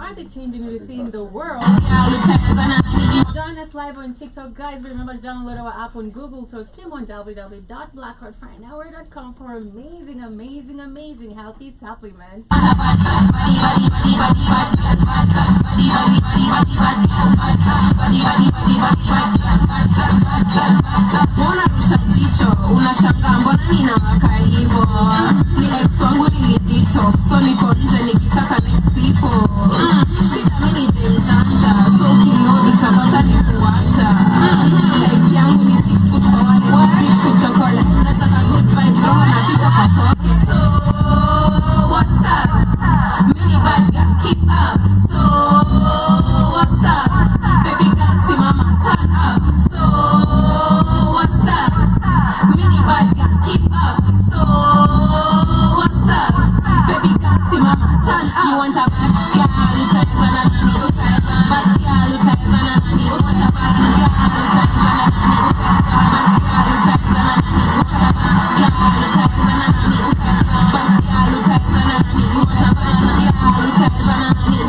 party changing music in the world. Join us live on TikTok, guys. Remember to download our app on Google. So stream on www.blackheartfindhour.com for amazing, amazing, amazing healthy supplements. Unarusha jicho, unashangaa mbona ninawaka hivyo. Ni ex wangu nilidetox, so niko nje nikisaka next people. Shida mimi ni demjanja, so ukilodi utapata ni kuacha. Type yangu ni 6 foot kwa wale biscuit chocolate. Nataka good vibes, roho na picha kwa pocket. So what's up? Mini bad girl, keep up. So what's up? Baby girl, simama, turn up. So what's up? Mini bad girl, keep up. So what's up? Baby girl, simama, turn up. You want a bad girl, utaweza na nani? Bad girl, utaweza na nani? You want a bad girl, utaweza na nani? Bad girl, utaweza na nani? You want a bad girl, utaweza na nani? Bad girl, utaweza na nani? You want a bad girl, utaweza na nani?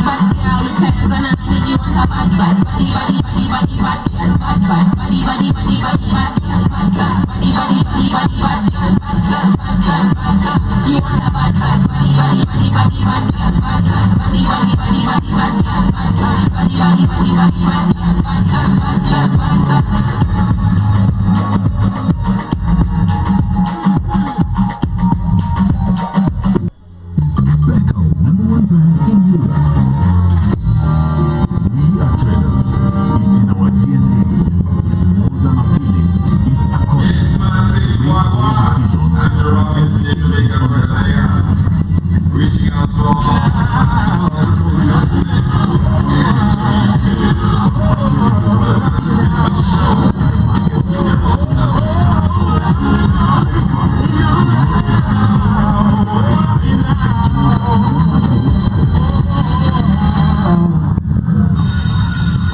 Bad girl, utaweza na nani? You want a bad bad body body body body bad girl, bad bad body body body body bad girl, bad bad body body body body bad girl, bad girl, bad girl, bad girl. You want a bad bad body body body body bad girl, bad bad body body body body bad girl, bad bad body body body body bad girl, bad girl, bad girl, bad girl. Becco, #1 brand in Europe. We are traders. It's in our DNA. It's more than a feeling. It's a cause. Reaching out to all.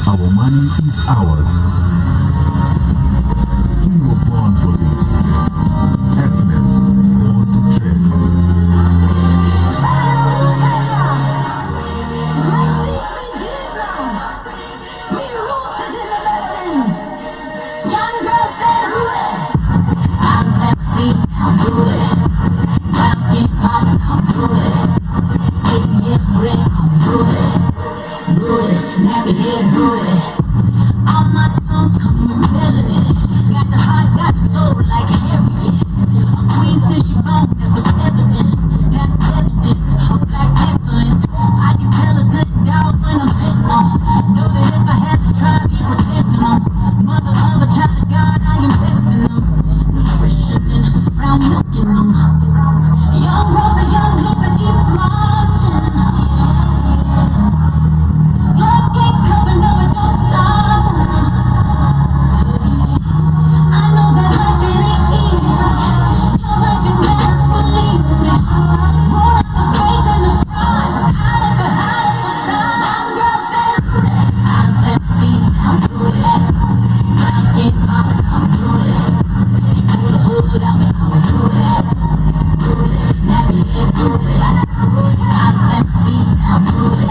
Our money is ours. We were born for this. Happiness, born to trade. Young girls stay rooted. I'm Pepsi, I'm rooted. Brown skin poppin', I'm rooted. ATM bread, I'm rooted. Rooted, nappy head rooted. All my songs come with melanin. Got the heart, got the soul like Harriet. A queen since she born, that was evident. That's evidence of black excellence. I can tell a good dog when I'm betting on. Know that if I had this tribe, he protecting them. Mother of a child of God, I invest in them. Nutrition and brown milk in them. Young Rose and young Luther keep marching. Floodgates coming over, don't stop. I know that life it ain't easy. Your life can never believe me. Roll up the face and the fries. Hide it behind the facade. Young girls stay rooted. I'm Pepsi, I'm rooted. Brown skin poppin', I'm rooted. You pull the hood out and I'm rooted. Rooted, nappy head rooted. I'm Pepsi, I'm rooted.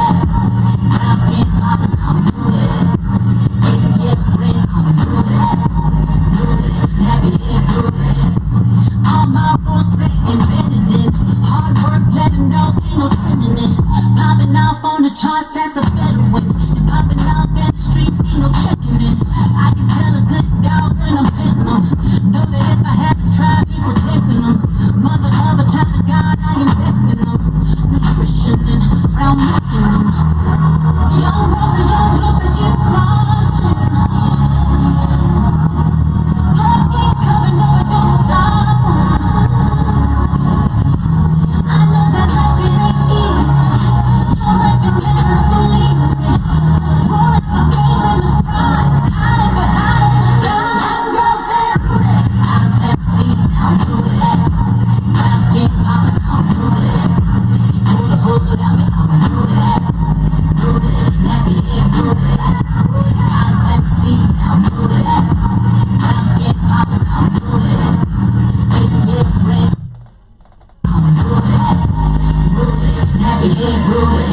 Brown skin poppin', I'm rooted. ATM bread, I'm rooted. Rooted, nappy head rooted. All my rules stay embedded in. Hard work, let them know ain't no trending it. Popping off on the charts, that's a better win. And popping off in the streets, ain't no checking it. I can tell a good dog when I'm petting them. Know that if I had this tribe, be protecting them. Mother of a child of God, I invest in them. Nutrition and brown milk in them. Young Rose and young Luther keep marching. Floodgates coming over, don't stop. I know that life it ain't easy. Your life can never believe me. Roll up the face and the fries. Hide it behind the facade. Young girls stay rooted. I'm Pepsi, I'm rooted. Brown skin poppin', I'm rooted. You pull the hood out and I'm rooted. Rooted, nappy head rooted. I'm Pepsi, I'm rooted. Brown skin poppin', I'm rooted. ATM bread, I'm rooted. Rooted, nappy head rooted.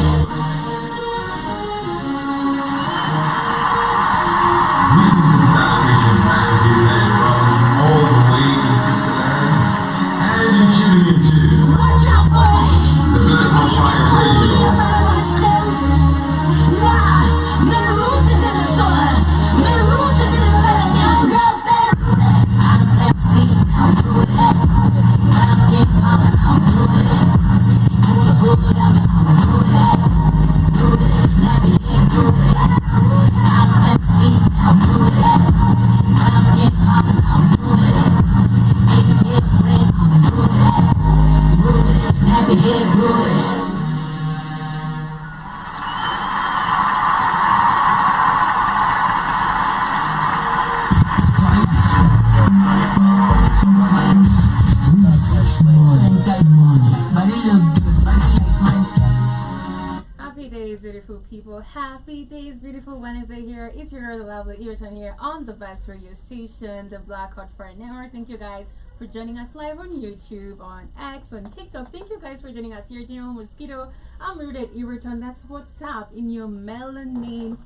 days, beautiful people. Happy days, beautiful Wednesday here. It's your girl, the lovely Ushauri here on the best radio station, the Black Hot Fire Network. Thank you guys for joining us live on YouTube, on X, on TikTok. Thank you guys for joining us here. General Mosquito, I'm rooted Everton. That's what's up in your melanin.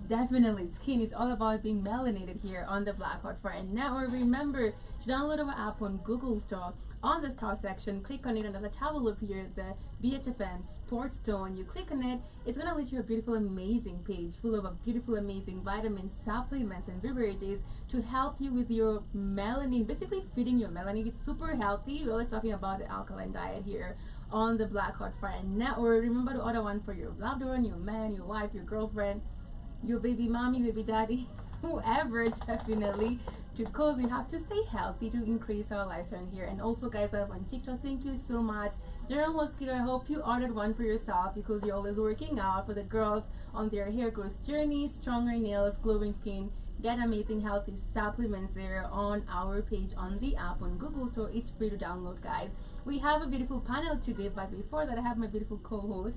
Definitely skin. It's all about being melanated here on the Black Hot Fire Network. Remember to download our app on Google Store. On the Store section, click on it, and at the top will appear the BHFN Sports Zone. You click on it, it's gonna lead you a beautiful, amazing page full of a beautiful, amazing vitamins, supplements, and beverages to help you with your melanin, basically feeding your melanin. It's super healthy. We're always talking about the alkaline diet here on the Black Hot Fire Network. Remember to order one for your loved one, your man, your wife, your girlfriend, your baby mommy, baby daddy, whoever, definitely. Because you have to stay healthy to increase our lifespan here. And also, guys, I have on TikTok. Thank you so much, General Mosquito. I hope you ordered one for yourself because you're always working out. For the girls on their hair growth journey, stronger nails, glowing skin, get amazing healthy supplements there on our page on the app on Google Store. It's free to download, guys. We have a beautiful panel today, but before that, I have my beautiful co-host.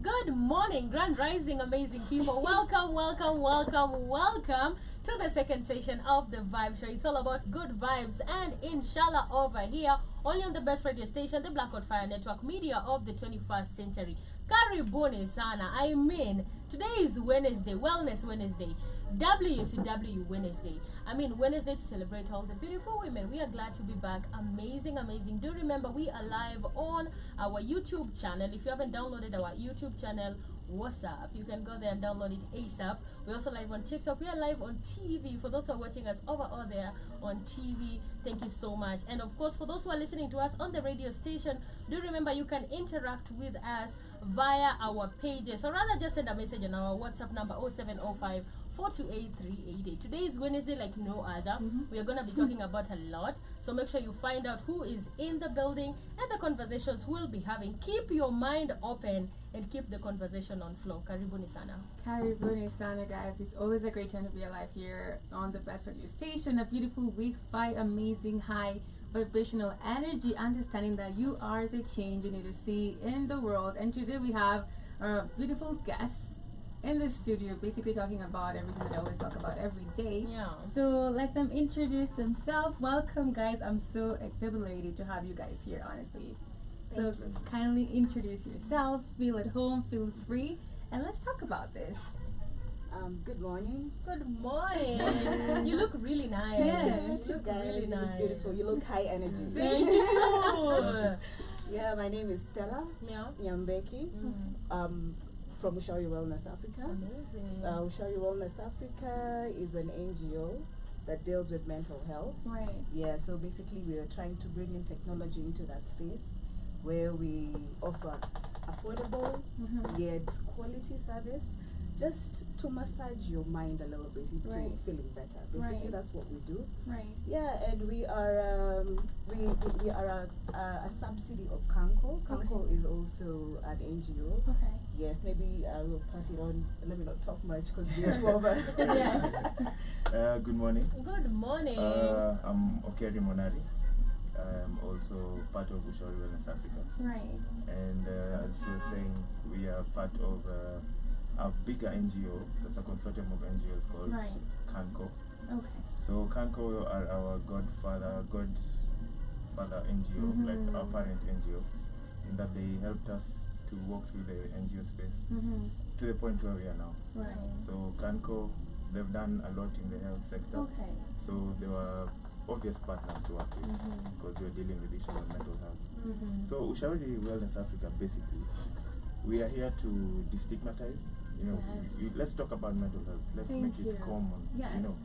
Good morning, Grand Rising, amazing people. Welcome, welcome, welcome, welcome to the second session of the Vibe Show. It's all about good vibes and inshallah over here, only on the best radio station, the Black Hot Fire Network, media of the 21st century. Karibuni sana. I mean, today is Wednesday, Wellness Wednesday, WCW Wednesday. I mean, Wednesday to celebrate all the beautiful women. We are glad to be back. Amazing, amazing. Do remember we are live on our YouTube channel. If you haven't downloaded our YouTube channel, what's up? You can go there and download it ASAP. We're also live on TikTok. We are live on TV. For those who are watching us over there on TV, thank you so much. And of course, for those who are listening to us on the radio station, do remember you can interact with us via our pages, or rather just send a message on our WhatsApp number 0705 428 388. Today is Wednesday like no other. We are going to be talking about a lot, so make sure you find out who is in the building and the conversations we'll be having. Keep your mind open and keep the conversation on flow. Karibuni sana. Karibuni sana, guys. It's always a great time to be alive here on the best radio station. A beautiful week, 5 amazing high vibrational energy, understanding that you are the change you need to see in the world. And today we have beautiful guests in the studio, basically talking about everything that I always talk about every day. Yeah. So let them introduce themselves. Welcome, guys. I'm so exhilarated to have you guys here, honestly. So kindly introduce yourself, feel at home, feel free, and let's talk about this. Good morning. Good morning. You look really nice. Yes. You look guys, really you look nice. beautiful. You look high energy. Thank you. Yeah, my name is Stella Yeah. Nyambeki. From Ushauri Wellness Africa. Amazing. Ushauri Wellness Africa is an NGO that deals with mental health. Right. Yeah, so basically we are trying to bring in technology into that space where we offer affordable yet quality service just to massage your mind a little bit into Right. feeling better. Basically, Right. that's what we do. Right. Yeah, and we are we are a subsidy of Kanko. Kanko is also an NGO. Okay. Yes, maybe I will pass it on. Let me not talk much because there are two of us. Yes. Good morning. Good morning. I'm Okeri Monari. I'm also part of Ushauri Wellness Africa. Right. And as she was saying, we are part of a bigger NGO. That's a consortium of NGOs called Right. Kanko. Okay. So Kanko are our godfather NGO, like our parent NGO, in that they helped us to walk through the NGO space to the point where we are now. Right. So Kanko, they've done a lot in the health sector. Okay. So they were obvious partners to work with because we are dealing with issues of mental health. So Ushauri Wellness Africa, basically, we are here to destigmatize. You know, Yes. let's talk about mental health. Let's Thank make you. it common. Yes. You know,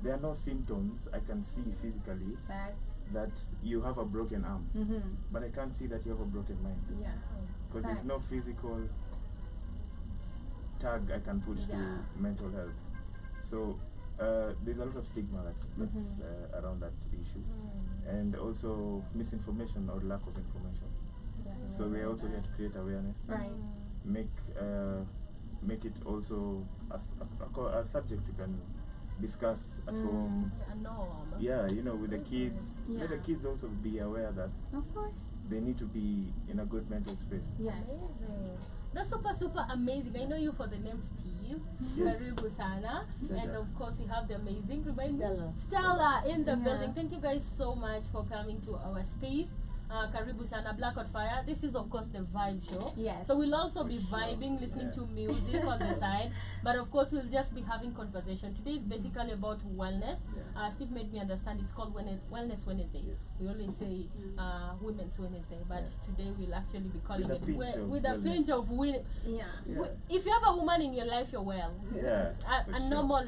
there are no symptoms I can see physically Facts. that you have a broken arm, but I can't see that you have a broken mind Yeah. because there's no physical tag I can put Yeah. to mental health. So there's a lot of stigma that's around that issue, and also misinformation or lack of information. So we're also here to create awareness, Right. make it also a subject you can discuss at home. A norm. Yeah, you know, with the kids. Let the Yeah. kids also be aware that Of course. they need to be in a good mental space. Yes. Amazing. That's super amazing. I know you for the name Steve. Yes. Karibu sana. Pleasure. And of course we have the amazing Stella. Stella in the Yeah. building. Thank you guys so much for coming to our space. Karibu sana, Black Hot Fire. This is of course the vibe show. Yes. So we'll also For be sure. vibing, listening Yeah. to music on the side. But of course we'll just be having conversation. Today is basically about wellness. Yeah. Steve made me understand it's called Wellness Wednesday. Yes. We always say Women's Wednesday, but Yeah. today we'll actually be calling With a pinch it of with a wellness. pinch of Yeah. Yeah. If you have a woman in your life, you're well. Yeah, A for sure. normal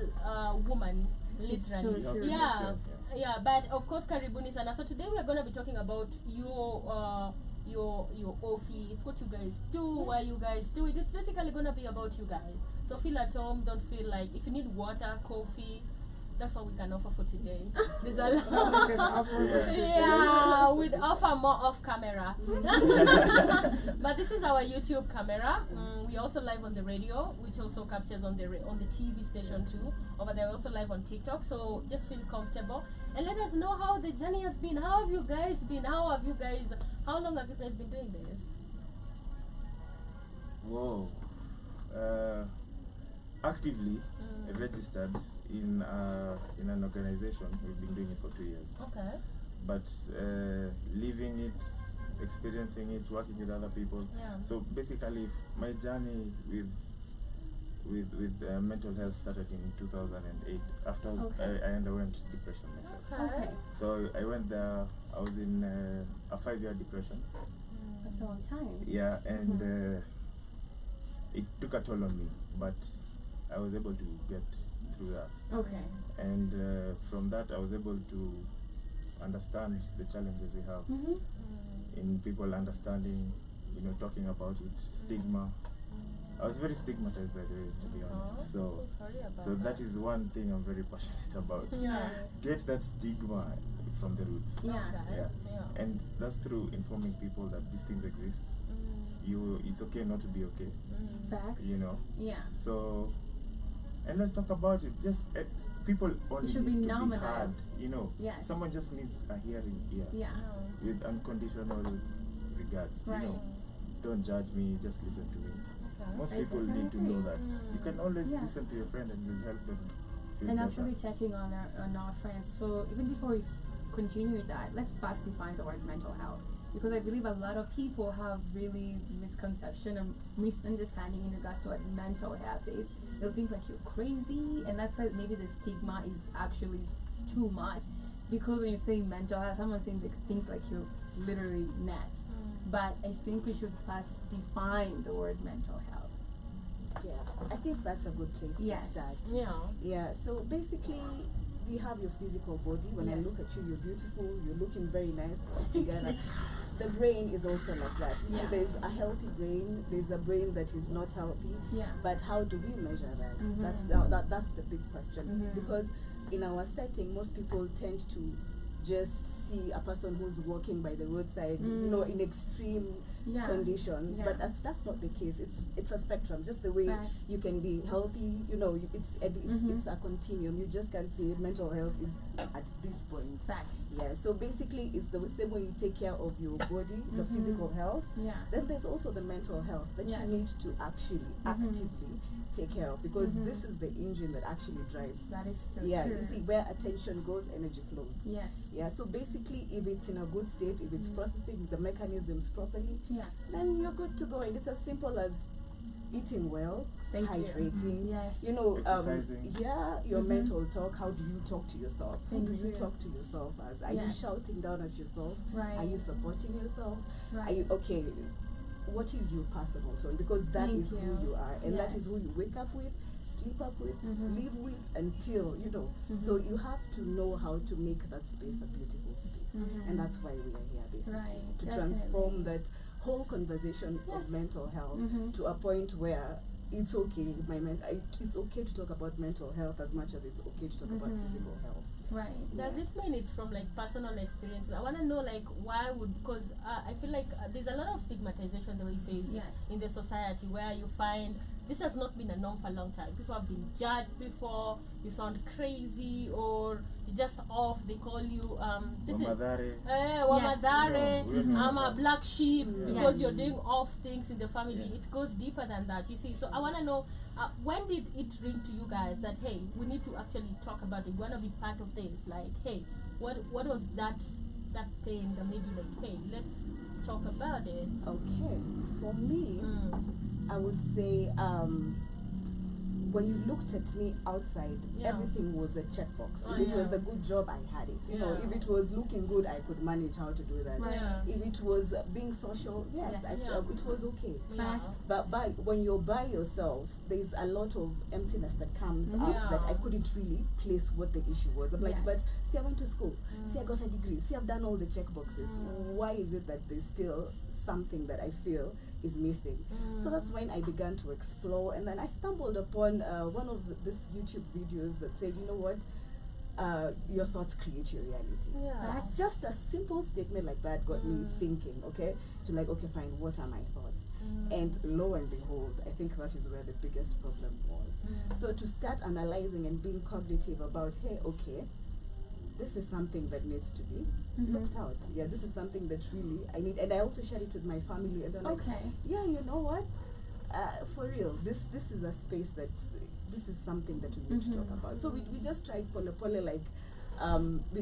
woman, It's so literally. true. You have to Yeah. make sure, Yeah, but of course, karibuni sana. So today we are going to be talking about your office, what you guys do, why you guys do it. It's basically going to be about you guys. So feel at home. Don't feel like if you need water, coffee. That's all we can offer for today. There's a lot. Yeah, we'd offer more off camera. But this is our YouTube camera. We also live on the radio, which also captures on the TV station too. Over there, we're also live on TikTok. So just feel comfortable and let us know how the journey has been. How have you guys been? How long have you guys been doing this? Whoa. Actively registered in an organization. We've been doing it for 2 years. Okay. But living it, experiencing it, working with other people. Yeah. So basically, my journey with mental health started in 2008. After Okay. I underwent depression myself. Okay. So I went there. I was in a 5-year depression. That's a long time. Yeah, and it took a toll on me, but I was able to get through that. Okay. And from that, I was able to understand the challenges we have in people understanding, talking about it, stigma. I was very stigmatized, by the way, to be honest. So sorry about so that is one thing I'm very passionate about. Yeah. Get that stigma from the roots. Yeah. Okay. Yeah. And that's through informing people that these things exist. It's okay not to be okay. Facts. Yeah. So, and let's talk about it. Just people only should be need to be normalized. heard. Yes. Someone just needs a hearing ear Yeah. with unconditional regard. Right. Don't judge me. Just listen to me. Most I people definitely need to know agree. that you can always Yeah. listen to your friend and you'll help them feel And better. actually checking on our friends. So even before we continue with that, let's first define the word mental health, because I believe a lot of people have really misconception or misunderstanding in regards to what mental health is. They'll think like you're crazy, and that's why maybe the stigma is actually too much. Because when you say mental health, someone's saying they think like you're literally nuts. But I think we should first define the word mental health. Yeah, I think that's a good place Yes. to start. Yeah. Yeah, so basically, you have your physical body. When I Yes. look at you, you're beautiful, you're looking very nice together. The brain is also like that. You Yeah. see, there's a healthy brain, there's a brain that is not healthy. Yeah. But how do we measure that? Mhm. That's the big question. Mhm. Because in our setting, most people tend to just see a person who's walking by the roadside, in extreme Yeah. conditions. Yeah. But that's not the case. It's a spectrum. Just the way Right. you can be healthy, it's a continuum. You just can't say mental health is at this point. Facts. Yeah. So basically, it's the same way you take care of your body, the physical health. Yeah. Then there's also the mental health that Yes. you need to actually actively take care of, because this is the engine that actually drives. That is so Yeah, true. you see, where attention goes, energy flows. Yes. Yeah, so basically, if it's in a good state, if it's processing the mechanisms properly, Yeah. then you're good to go. And it's as simple as eating well, Thank you. hydrating, Yes. Exercising. your mental talk. How do you talk to yourself? How Thank do you you. talk to yourself? Are you Yes. shouting down at yourself? Right. Are you supporting yourself? Are Right. you okay? What is your personal tone? Because that Thank is you. who you are, and that is Yes. who you wake up with, sleep up with, live with until So you have to know how to make that space a beautiful space, and that's why we are here, basically, Right, to definitely. transform that whole conversation Yes. of mental health to a point where it's okay. It's okay to talk about mental health as much as it's okay to talk about physical health. Right. Does it mean it's from like personal experience? I want to know like why would, because I feel like there's a lot of stigmatization, the way it says, Yes. in the society, where you find this has not been a norm for a long time. People have been judged before. You sound crazy, or you're just off. They call you this Wamadhare. Wamadhare. Yes. No, I'm a black sheep because Yes. you're doing off things in the family. Yeah. It goes deeper than that. You see. So I want to know, when did it ring to you guys that, hey, we need to actually talk about it? We want to be part of this. Like, hey, what was that thing that made you like, hey, let's talk about it? Okay, for me, I would say when you looked at me outside, Yeah. everything was a checkbox. Oh, If it was yeah. a good job, I had it. You know, Yeah. if it was looking good, I could manage how to do that. Right. Yeah. If it was being social, yes, Yes. Yeah. it was okay. Yeah. But when you're by yourself, there's a lot of emptiness that comes up Yeah. that I couldn't really place what the issue was. I'm like, Yes. but see, I went to school. See, I got a degree. See, I've done all the checkboxes. Why is it that there's still something that I feel is missing? So that's when I began to explore, and then I stumbled upon one of this YouTube videos that said, you know what? Your thoughts create your reality. Yeah. Just a simple statement like that got me thinking, okay? To like, okay, fine, what are my thoughts? And lo and behold, I think that is where the biggest problem was. So to start analyzing and being cognitive about, hey, okay, this is something that needs to be looked out. Yeah, this is something that really I need. And I also shared it with my family, and they're like, Okay. yeah, you know what? For real, this is a space that this is something that we need to talk about. So we just tried pole like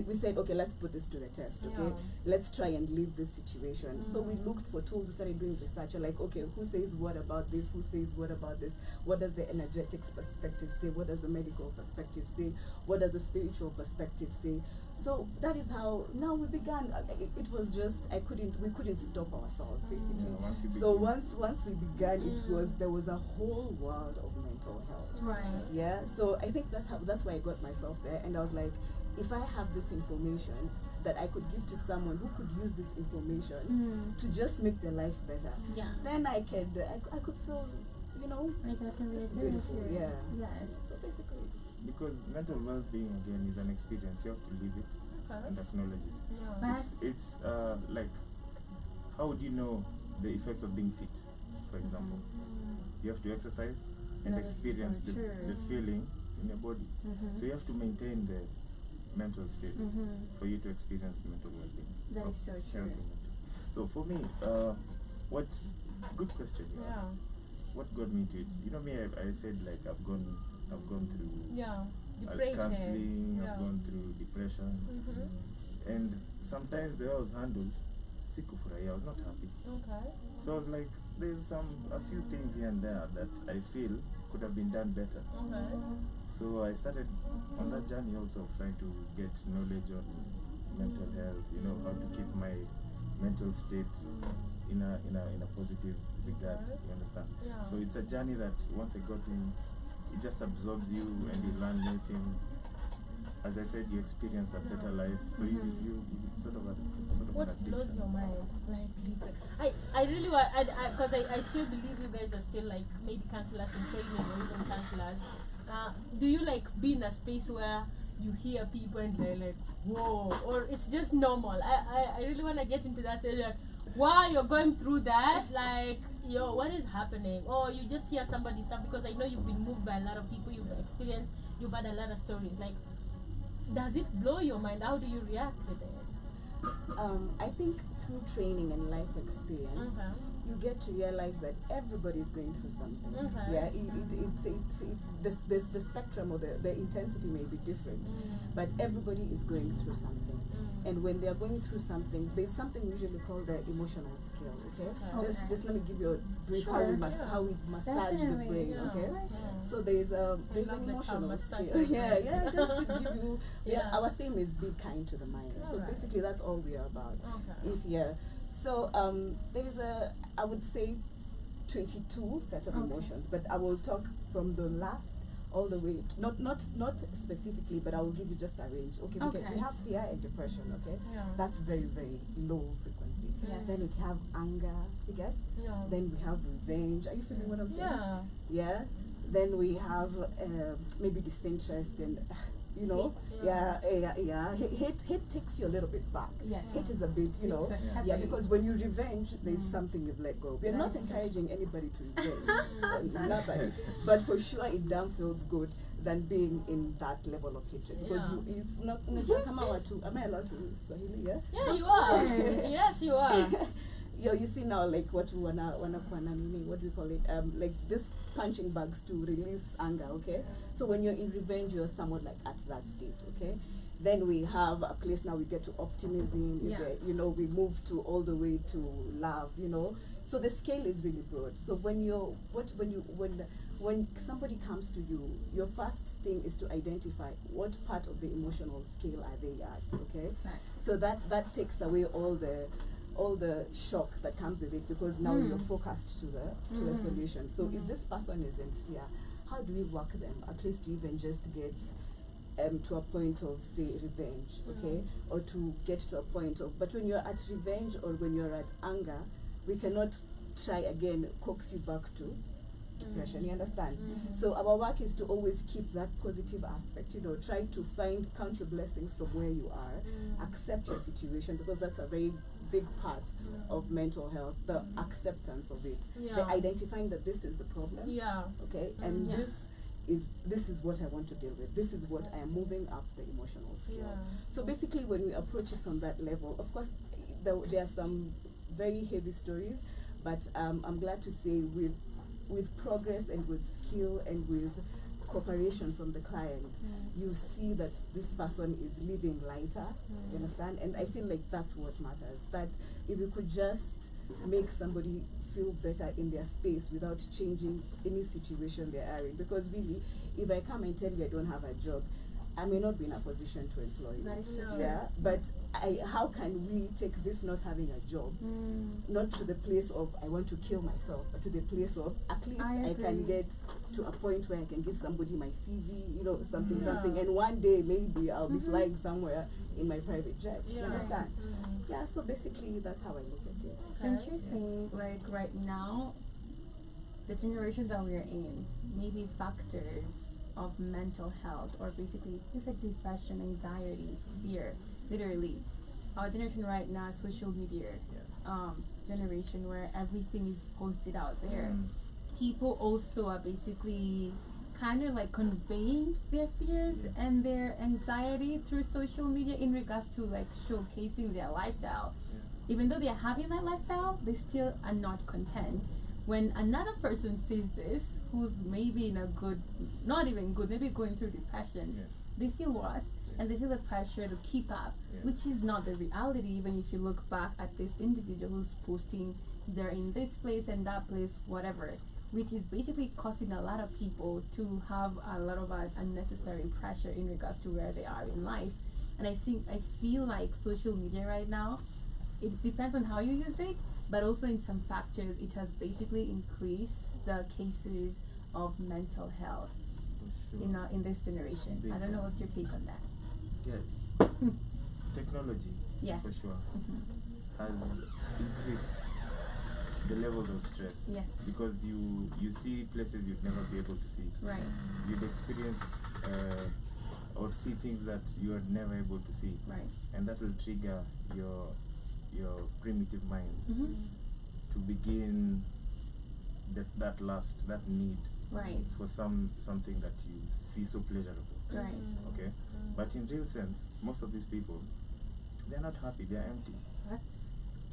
we said, okay, let's put this to the test, okay? Yeah. Let's try and leave this situation. So we looked for tools, we started doing research, like, okay, who says what about this? Who says what about this? What does the energetics perspective say? What does the medical perspective say? What does the spiritual perspective say? So that is how now we began. It was just we couldn't stop ourselves basically. Yeah, once you So begin. once we began, there was a whole world of mental health. Right. Yeah, so I think that's why I got myself there, and I was like, if I have this information that I could give to someone who could use this information to just make their life better, Yeah. then I could feel, you know, I totally it's agree with beautiful. you. Yeah. Yes. So basically, Because mental well-being again is an experience. You have to live it Okay. and acknowledge it. Yeah. But It's like, how would you know the effects of being fit? For example, you have to exercise and That is experience so true. the feeling in your body. So you have to maintain the mental state for you to experience mental well-being. That or is so true. healthy mental. So for me, good question you Yeah. asked. What got me to it? You know me, I said like I've gone through Yeah. Depression. counseling, Yeah. I've gone through depression, and sometimes the way I was handled, sikufurahia, I was not happy. Okay. So I was like, there's a few things here and there that I feel could have been done better. Okay. So I started on that journey also of trying to get knowledge on mental health, you know, how to keep my mental state in a positive regard, you understand? Yeah. So it's a journey that once I got in, it just absorbs you and you learn new things. As I said, you experience a better life. So you sort of What an blows addiction. your mind? Like, literally. I really want, because I still believe you guys are still like maybe counselors in training or even counselors. Do you like be in a space where you hear people and they're like, whoa, or it's just normal? I really want to get into that stage, like, wow, you're going through that, like, yo, what is happening? Or you just hear somebody's stuff, because I know you've been moved by a lot of people, you've experienced, you've had a lot of stories. Like, does it blow your mind? How do you react with it? I think through training and life experience, Okay. you get to realize that everybody is going through something. Okay. Yeah, it's the spectrum or the intensity may be different, but everybody is going through something. And when they are going through something, there's something usually called the emotional skill. Okay, Okay. just let me give you a brief Sure, how we massage Definitely, the brain. yeah. Okay, Yeah. so there's love an the term emotional massage skill. the brain. yeah, just to give you. Yeah. Our theme is be kind to the mind. So Alright. basically, that's all we are about. Okay. So there's I would say 22 set of emotions, but I will talk from the last all the way not specifically, but I will give you just a range. Okay, Okay. we have fear and depression. Okay, Yeah. that's very, very low frequency. Yes. Then we have anger. You get? Yeah. Then we have revenge. Are you feeling what I'm saying? Yeah. Yeah. Then we have maybe disinterest and you know, Hate. yeah. Hate takes you a little bit back. Yes. Hate is a bit, you know, It's a yeah, heavy- because when you revenge, there's something you've let go. We're not Yes. encouraging anybody to revenge. But for sure, it damn feels good than being in that level of hatred because it's not. Am I allowed to use Swahili? Yeah. Yeah, you are. Yes, you are. You see now, like what do we call it? Like this punching bags to release anger. Okay. So when you're in revenge, you're somewhat like at that state. Okay. Then we have a place now we get to optimism. We move to all the way to love. So the scale is really broad. So when somebody comes to you, your first thing is to identify what part of the emotional scale are they at. Okay. Right. So that takes away all the shock that comes with it because now you're focused to the solution. So if this person is in fear, how do we work them at least to even just get to a point of say revenge, okay, or to get to a point of. But when you're at revenge or when you're at anger, we cannot try again coax you back to depression. You understand? So our work is to always keep that positive aspect. Try to count your blessings from where you are, accept your situation because that's a very big part of mental health. The acceptance of it, the identifying that this is the problem. Okay, and this is what I want to deal with. This is what I am moving up the emotional scale. So basically, when we approach it from that level, of course, there are some very heavy stories, but I'm glad to say with progress and with skill and with cooperation from the client, you see that this person is living lighter. You understand? And I feel like that's what matters. That if you could just make somebody feel better in their space without changing any situation they are in. Because really, if I come and tell you I don't have a job, I may not be in a position to employ you. That is so true. Yeah, but how can we take this not having a job, not to the place of I want to kill myself, but to the place of at least I can get to a point where I can give somebody my CV, something, and one day maybe I'll be flying somewhere in my private jet. You understand? Yeah, so basically that's how I look at it. Don't you think, like right now, the generation that we're in, maybe factors of mental health or basically it's like depression, anxiety, fear, literally our generation right now is social media generation where everything is posted out there. People also are basically kind of like conveying their fears and their anxiety through social media in regards to like showcasing their lifestyle. Even though they're having that lifestyle, they still are not content. When another person sees this, who's maybe in a good, not even good, maybe going through depression, they feel worse and they feel the pressure to keep up, which is not the reality. Even if you look back at this individual who's posting, they're in this place and that place, whatever, which is basically causing a lot of people to have a lot of unnecessary pressure in regards to where they are in life. And I feel like social media right now, it depends on how you use it, but also in some factors it has basically increased the cases of mental health in this generation. I don't know what's your take on that. Technology, for sure, has increased the levels of stress. Because you see places you'd never be able to see. Right. You'd experience or see things that you are never able to see. Right. And that will trigger your primitive mind to begin that need for something that you see so pleasurable. Right. Okay? But in real sense, most of these people, they're not happy, they're empty.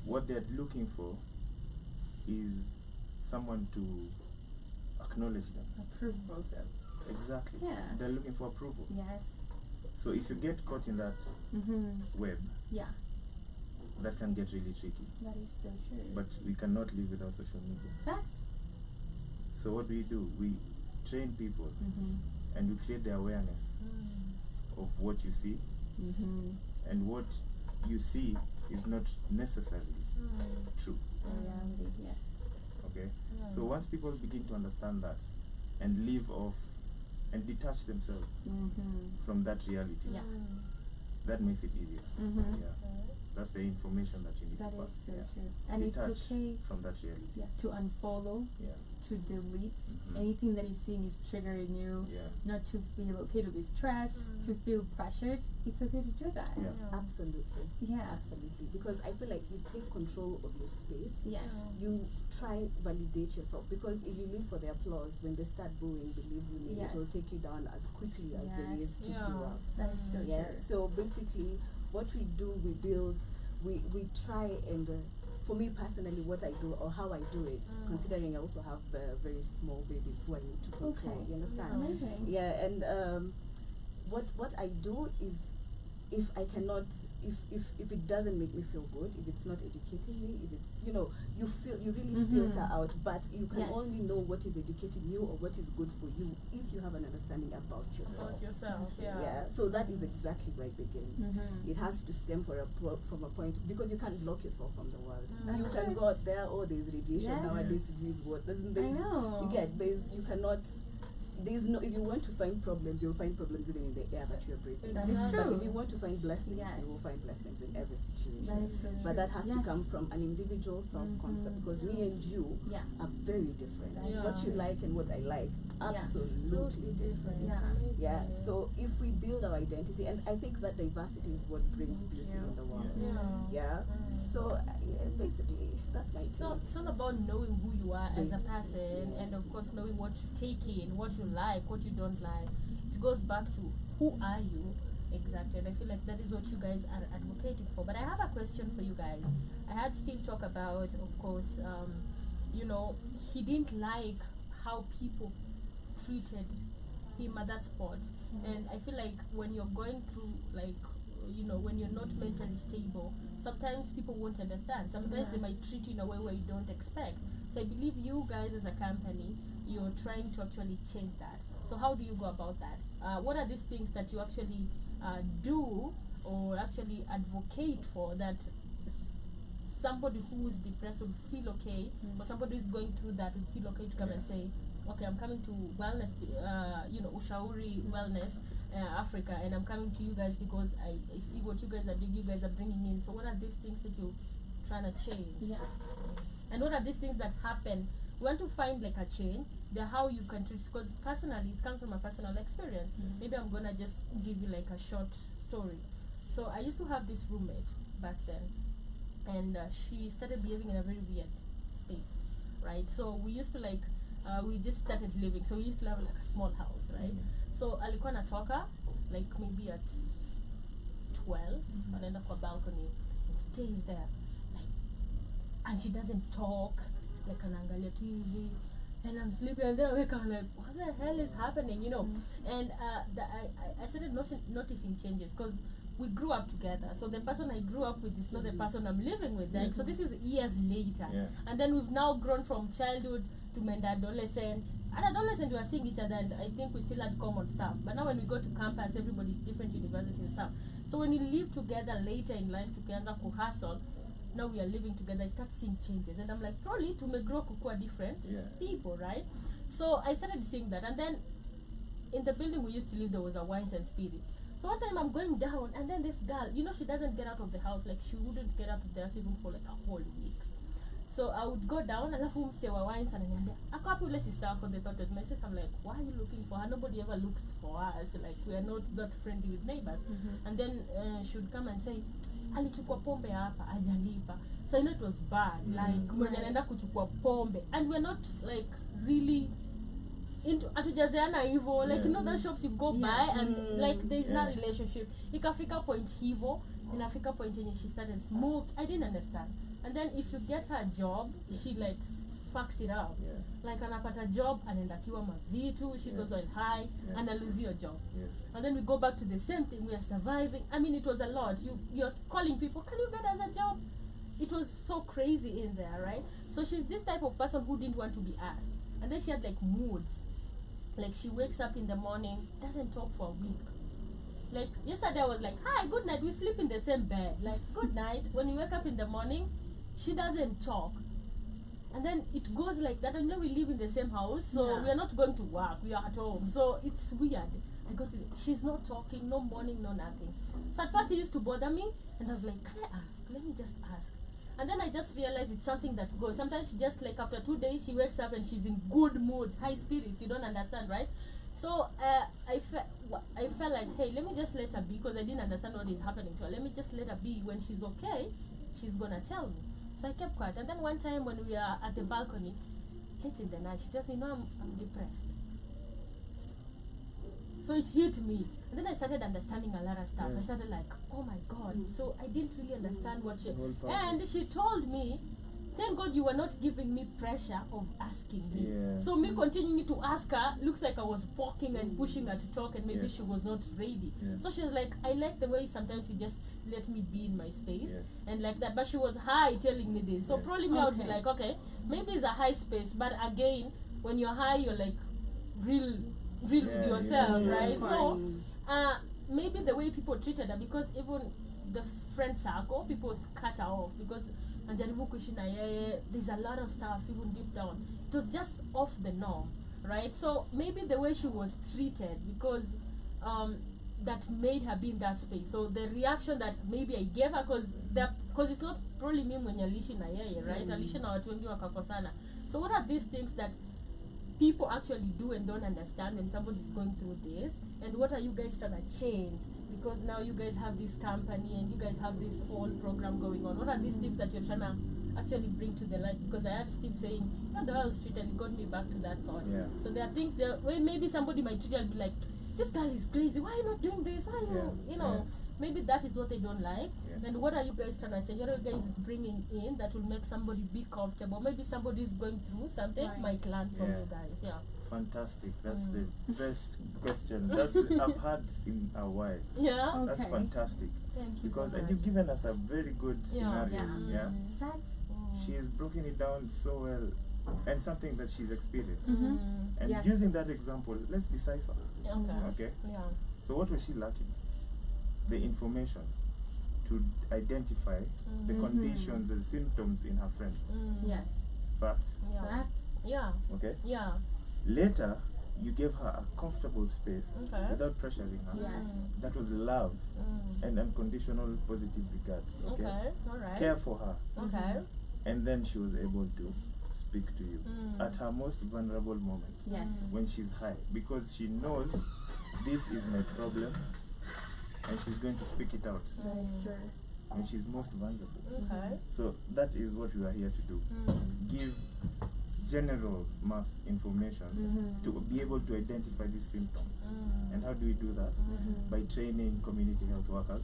What they're looking for is someone to acknowledge them. Approval. Exactly. Yeah. They're looking for approval. Yes. So if you get caught in that web, that can get really tricky. That is so true. But we cannot live without social media. So what do? We train people and we create the awareness of what you see, and what you see is not necessarily true. Reality, yes. Okay? So once people begin to understand that and live off and detach themselves from that reality, that makes it easier. That's the information that you need to pass. That is so true. And detach it's okay from that reality. to unfollow, to delete anything that you're seeing is triggering you, Yeah. not to feel okay, to be stressed, to feel pressured. It's okay to do that. Yeah. Absolutely. Yeah. Absolutely. Because I feel like you take control of your space. Yes. You try validate yourself, because if you live for the applause, when they start booing, believe you me, Yes. it will take you down as quickly as the Yes. years took Yeah. you up. That is so Yeah. true. So basically, what we do, we build, we try and. For me personally, what I do or how I do it, considering I also have very small babies who I need to control. Okay. You understand? Amazing. Yeah, and what I do is, if I cannot, if it doesn't make me feel good, if it's not educating me, if it's, you know, you really filter out, but you can Yes. only know what is educating you or what is good for you if you have an understanding about yourself. About yourself, Yeah, so that is exactly where it begins. It has to stem from a point, because you can't block yourself from the world. That's You can true. go out there, oh, there's radiation Yes. nowadays. Use what doesn't I know. you get you cannot. There's no. If you want to find problems, you'll find problems even in the air that you're breathing. That is But true. if you want to find blessings, Yes. you will find blessings in every situation. That is so true. But that has to Yes. come from an individual self-concept, because me and you Yeah. are very different. Yeah. What you like and what I like, absolutely Totally different. Yeah. Amazing. Yeah. So if we build our identity, and I think that diversity is what brings beauty in the world. Yeah. Yeah. So basically, that's my So take. it's all about knowing who you are as a Basically, person, and of course knowing what you take in, what you like, what you don't like. It goes back to who are you exactly, and I feel like that is what you guys are advocating for. But I have a question for you guys. I had Steve talk about, of course, you know, he didn't like how people treated him at that spot, and I feel like when you're going through, like, you know, when you're not mentally stable, sometimes people won't understand. Sometimes they might treat you in a way where you don't expect. So I believe you guys as a company, you're trying to actually change that. So how do you go about that? What are these things that you actually do or actually advocate for, that somebody who is depressed would feel okay, or somebody who's going through that would feel okay to come and say, okay, I'm coming to wellness, you know, Ushauri Wellness Africa, and I'm coming to you guys because I see what you guys are doing, you guys are bringing in. So what are these things that you're trying to change? Yeah. And what are these things that happen? We want to find like a chain, the how you can treat, because personally it comes from a personal experience. Maybe I'm gonna just give you like a short story. So I used to have this roommate back then, and she started behaving in a very weird space, right? So we used to like, we just started living, so we used to have like a small house, right? So alikuwa natoka like maybe at 12, anaenda kwa balcony and stays there, like, and she doesn't talk, like anaangalia tu hivi, and I'm sleeping, and then I wake up, I'm like, what the hell is happening, you know? And I started noticing changes, because we grew up together. So the person I grew up with is not the person I'm living with. Like, so this is years later. Yeah. And then we've now grown from childhood to adolescent. At adolescent, we are seeing each other, and I think we still had common stuff. But now when we go to campus, everybody's different, university and stuff. So when we live together later in life, tukianza kuhustle, now we are living together, I start seeing changes. And I'm like, probably tumegrow kukua different people, right? So I started seeing that. And then in the building we used to live, there was a wines and spirit. So one time I'm going down, and then this girl, you know, she doesn't get out of the house, like she wouldn't get out of the house even for like a whole week. So I would go down, alafu mse wa wines ananiambia, ako hapo ule sister wako the thought. My sister, I'm like, why are you looking for her? Nobody ever looks for us, like we are not that friendly with neighbors. And then she would come and say, alichukua pombe hapa, ajalipa. So I know it was bad, like mwenye anaenda kuchukua pombe, and we're not like really into atujazeana hivo, like you know the shops you go by and like there's no relationship. Ikafika point hivo, inafika point yenye she started smoke. I didn't understand. And then if you get her job, she like fucks it up. Like anapata job, anaenda kiwa mavitu, she goes on high, and I lose your job. And then we go back to the same thing, we are surviving. I mean, it was a lot. You're calling people, can you get us a job? It was so crazy in there, right? So she's this type of person who didn't want to be asked. And then she had like moods. Like she wakes up in the morning, doesn't talk for a week. Like yesterday I was like, hi, good night, we sleep in the same bed. Like, good night. When you wake up in the morning, she doesn't talk. And then it goes like that, and then we live in the same house, so we are not going to work, we are at home. So it's weird. I go to she's not talking, no morning, no nothing. So at first it used to bother me, and I was like, can I ask? Let me just ask. And then I just realized it's something that goes. Sometimes she just like after 2 days she wakes up and she's in good moods, high spirits. You don't understand, right? So I felt like, hey, let me just let her be, because I didn't understand what is happening to her. Let me just let her be. When she's okay, she's gonna tell me. So I kept quiet. And then one time when we are at the balcony, late in the night, she just said, I'm depressed. So it hit me. And then I started understanding a lot of stuff. I started like, oh my God. So I didn't really understand what she... And she told me, thank God you were not giving me pressure of asking me. So me continuing to ask her, looks like I was poking and pushing her to talk, and maybe she was not ready. So she was like, I like the way sometimes she just let me be in my space and like that. But she was high telling me this. So probably me I would be like, okay, maybe it's a high space. But again, when you're high, you're like real with yourself, right? So maybe the way people treated her, because even the friend circle, people cut her off because there's a lot of stuff even deep down. It was just off the norm, right? So maybe the way she was treated, because that made her be in that space. So the reaction that maybe I gave her, because it's not probably me mwenye alishi na yeye, right? Alishi na watu wengi wakakosana. So what are these things that people actually do and don't understand when somebody's going through this? And what are you guys trying to change? Because now you guys have this company and you guys have this whole program going on. What are these things that you're trying to actually bring to the light? Because I heard Steve saying, the whole street, and it got me back to that thought. So there are things there where maybe somebody might treat you and be like, this girl is crazy, why are you not doing this? Why are you, maybe that is what they don't like. And what are you guys trying to change? What are you guys bringing in that will make somebody be comfortable? Maybe somebody is going through something, might learn from you guys. Fantastic. That's the best question. That's I've had in a while. That's fantastic. Thank you because so much. you've given us a very good scenario. That's She's broken it down so well, and something that she's experienced. And Yes. using that example, let's decipher. Okay. So what was she lacking? The information to identify the conditions and symptoms in her friend. yes. Fact. That's Okay. Yeah. Later, you gave her a comfortable space without pressuring her. yes. That was love and unconditional positive regard. Okay. All right. Care for her. Okay. And then she was able to speak to you at her most vulnerable moment. Yes. When she's high, because she knows this is my problem, and she's going to speak it out That is true. when she's most vulnerable. Okay. So that is what we are here to do. Give general mass information to be able to identify these symptoms. And how do we do that? By training community health workers,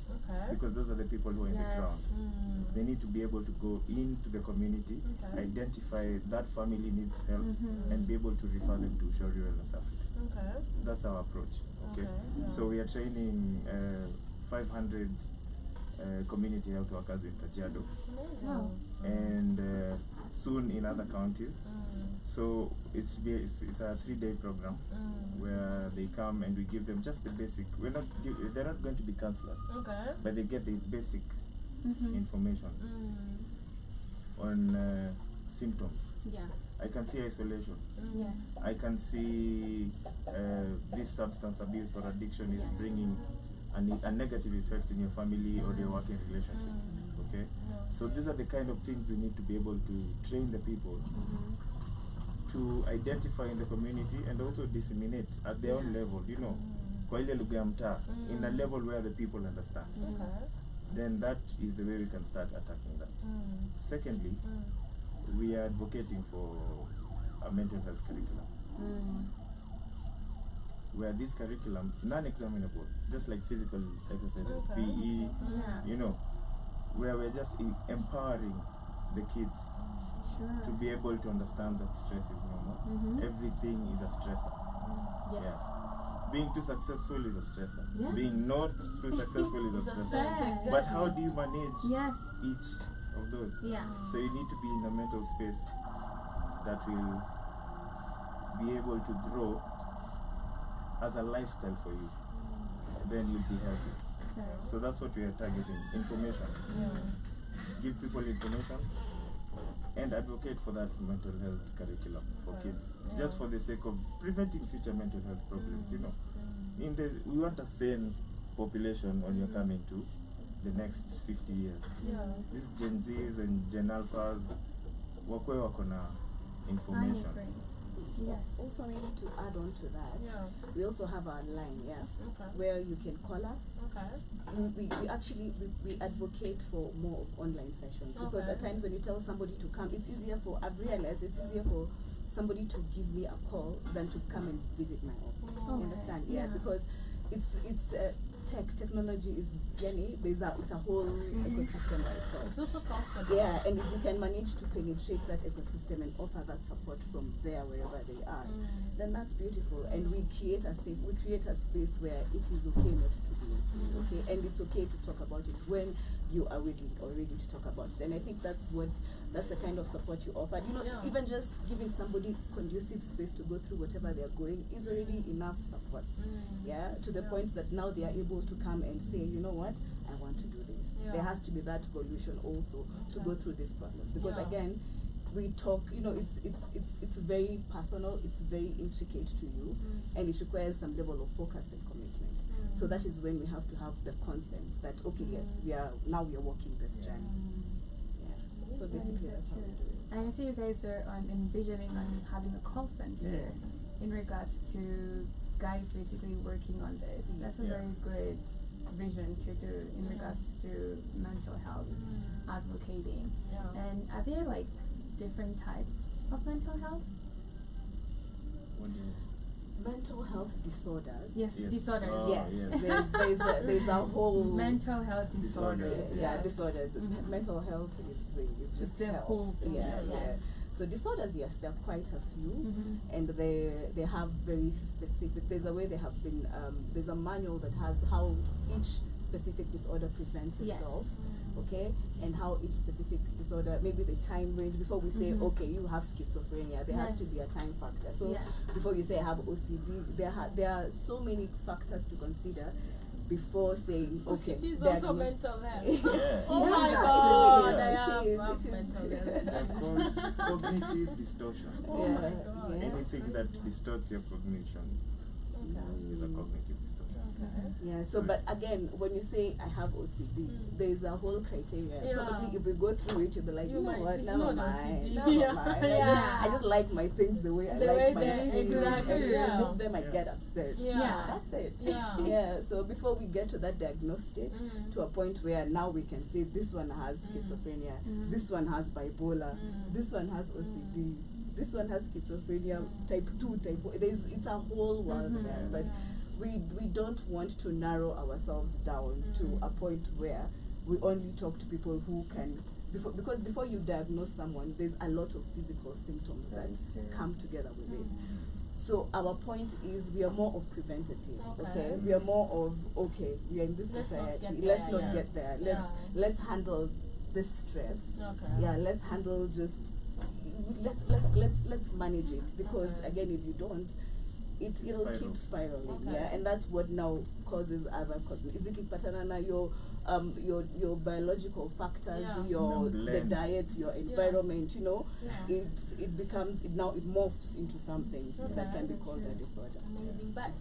because those are the people who are in the ground. They need to be able to go into the community, identify that family needs help, and be able to refer them to Ushauri Wellness Africa. That's our approach. Okay. So we are training 500 community health workers in Kajiado, and soon in other counties. So it's a 3-day program where they come and we give them just the basic. They're not going to be counselors, but they get the basic information on symptoms. Yeah. I can see isolation. Yes. I can see this substance abuse or addiction is bringing a negative effect in your family or your working relationships. Okay? So these are the kind of things we need to be able to train the people to identify in the community and also disseminate at their own level, kwa ile lugha ya mtaa, in a level where the people understand. Then that is the way we can start attacking that. Secondly, we are advocating for a mental health curriculum. Where this curriculum, non-examinable, just like physical exercises, PE, where we're just empowering the kids to be able to understand that stress is normal. Everything is a stressor. Yes. Being too successful is a stressor. Yes. Being not too successful is a stressor. But how do you manage each of those? So you need to be in a mental space that will be able to grow as a lifestyle for you. Then you'll be healthy. So that's what we are targeting. Information. Give people information and advocate for that mental health curriculum for kids. Just for the sake of preventing future mental health problems, we want a sane population when you're coming to the next 50 years. Yeah. These Gen Zs and Gen Alphas, wakwe wako na I information. agree. Yes. Also, maybe to add on to that, Yeah. we also have our line, Okay. where you can call us. Okay. We actually we advocate for more of online sessions, because Okay. at times when you tell somebody to come, it's easier for, I've realized it's easier for somebody to give me a call than to come and visit my office. You Okay. understand? Yeah. Because it's technology is it's a whole ecosystem by itself. It's also comfortable. Yeah, and if you can manage to penetrate that ecosystem and offer that support from there wherever they are, then that's beautiful. And we create a space where it is okay not to be okay, and it's okay to talk about it when you are ready to talk about it. And I think that's the kind of support you offer. You know, Yeah. even just giving somebody conducive space to go through whatever they're going is already enough support. Yeah, to the point that now they are able to come and say, you know what, I want to do this. Yeah. There has to be that volition also to go through this process, because Yeah. again, we talk, you know, it's very personal, it's very intricate to you, and it requires some level of focus and commitment. So that is when we have to have the consent that, okay, yes, we are walking this journey. Yeah. So basically that's how we do it. And I see you guys are envisioning on having a call center Yes. in regards to guys basically working on this. That's a Yeah. very good vision to do in regards to mental health advocating. Yeah. And are there like different types of mental health? What do you Mental health disorders. Yes, Yes. disorders. Oh, Yes, yes. there's a whole Mental health disorders. Disorders, yeah, Yes. disorders. Mental health is just the health. whole thing, Yes, yes. yes. So disorders, yes, there are quite a few, and they have very specific. There's a way they have been. There's a manual that has how each specific disorder presents Yes. itself. Okay, and how each specific disorder, maybe the time range, before we say, okay, you have schizophrenia, there has to Yes. be a time factor. So Yes. before you say I have OCD, there are so many factors to consider before saying, okay, OCD is also diagnose- mental health. Yeah. Oh Yeah, my it God, is, I it have is. mental They're health. called cognitive distortion. Oh my Yeah, God. yeah. Anything that distorts your cognition is a cognitive distortion. Yeah, so but again, when you say I have OCD, there's a whole criteria. Yeah. Probably if we go through it, you'll be like, You you know might- what, it's never not mind, OCD. never Yeah. mind. Yeah. I just like my things the way I The way like my they- things. exactly, And yeah. remove them, I Yeah. get upset. Yeah. That's it. Yeah. Yeah, so before we get to that diagnostic, to a point where now we can say this one has schizophrenia, this one has bipolar, this one has OCD, this one has schizophrenia type 2, type 1. It's a whole world there, but we don't want to narrow ourselves down to a point where we only talk to people who can, because before you diagnose someone, there's a lot of physical symptoms that That's true. come together with it. So our point is we are more of preventative, Okay. okay? We are more of, okay, we are in this Let's not society, get let's there, not yeah. get there. Yeah. Let's handle this stress. Okay. Yeah, let's handle just let's manage it, because Okay. again, if you don't, it'll spirals. keep spiraling. Okay. Yeah, and that's what now causes other your biological factors, Yeah. your The the blend. diet, your environment, you know, Yeah. it morphs into something that Okay. can be called a disorder. Amazing. But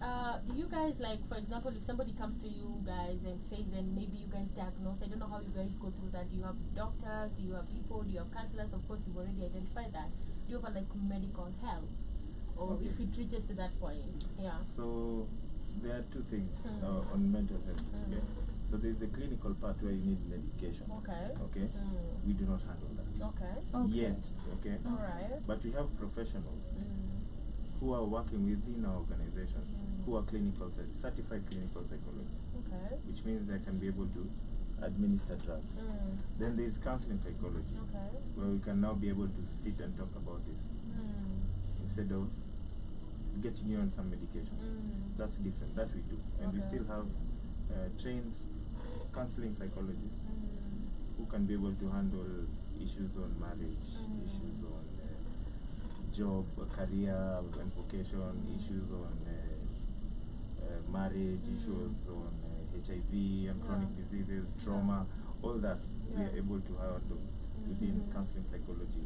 do you guys, like, for example, if somebody comes to you guys and says, and maybe you guys diagnose, I don't know how you guys go through that. Do you have doctors? Do you have people? Do you have counselors? Of course, you've already identified that. Do you have like medical help? Or Okay. if it reaches to that point? Yeah. So there are two things on mental health. Okay. So there's the clinical part where you need medication. Okay. Okay. We do not handle that Okay. yet. Okay. Alright. But we have professionals who are working within our organization who are certified clinical psychologists, Okay. which means they can be able to administer drugs. Then there is counseling psychology, Okay. where we can now be able to sit and talk about this instead of getting you on some medication. That's different. That we do, and we Okay. still have trained counseling psychologists who can be able to handle issues on marriage, issues on job, career, and vocation, issues on marriage, issues on HIV and chronic diseases, trauma, all that we are able to handle within counseling psychology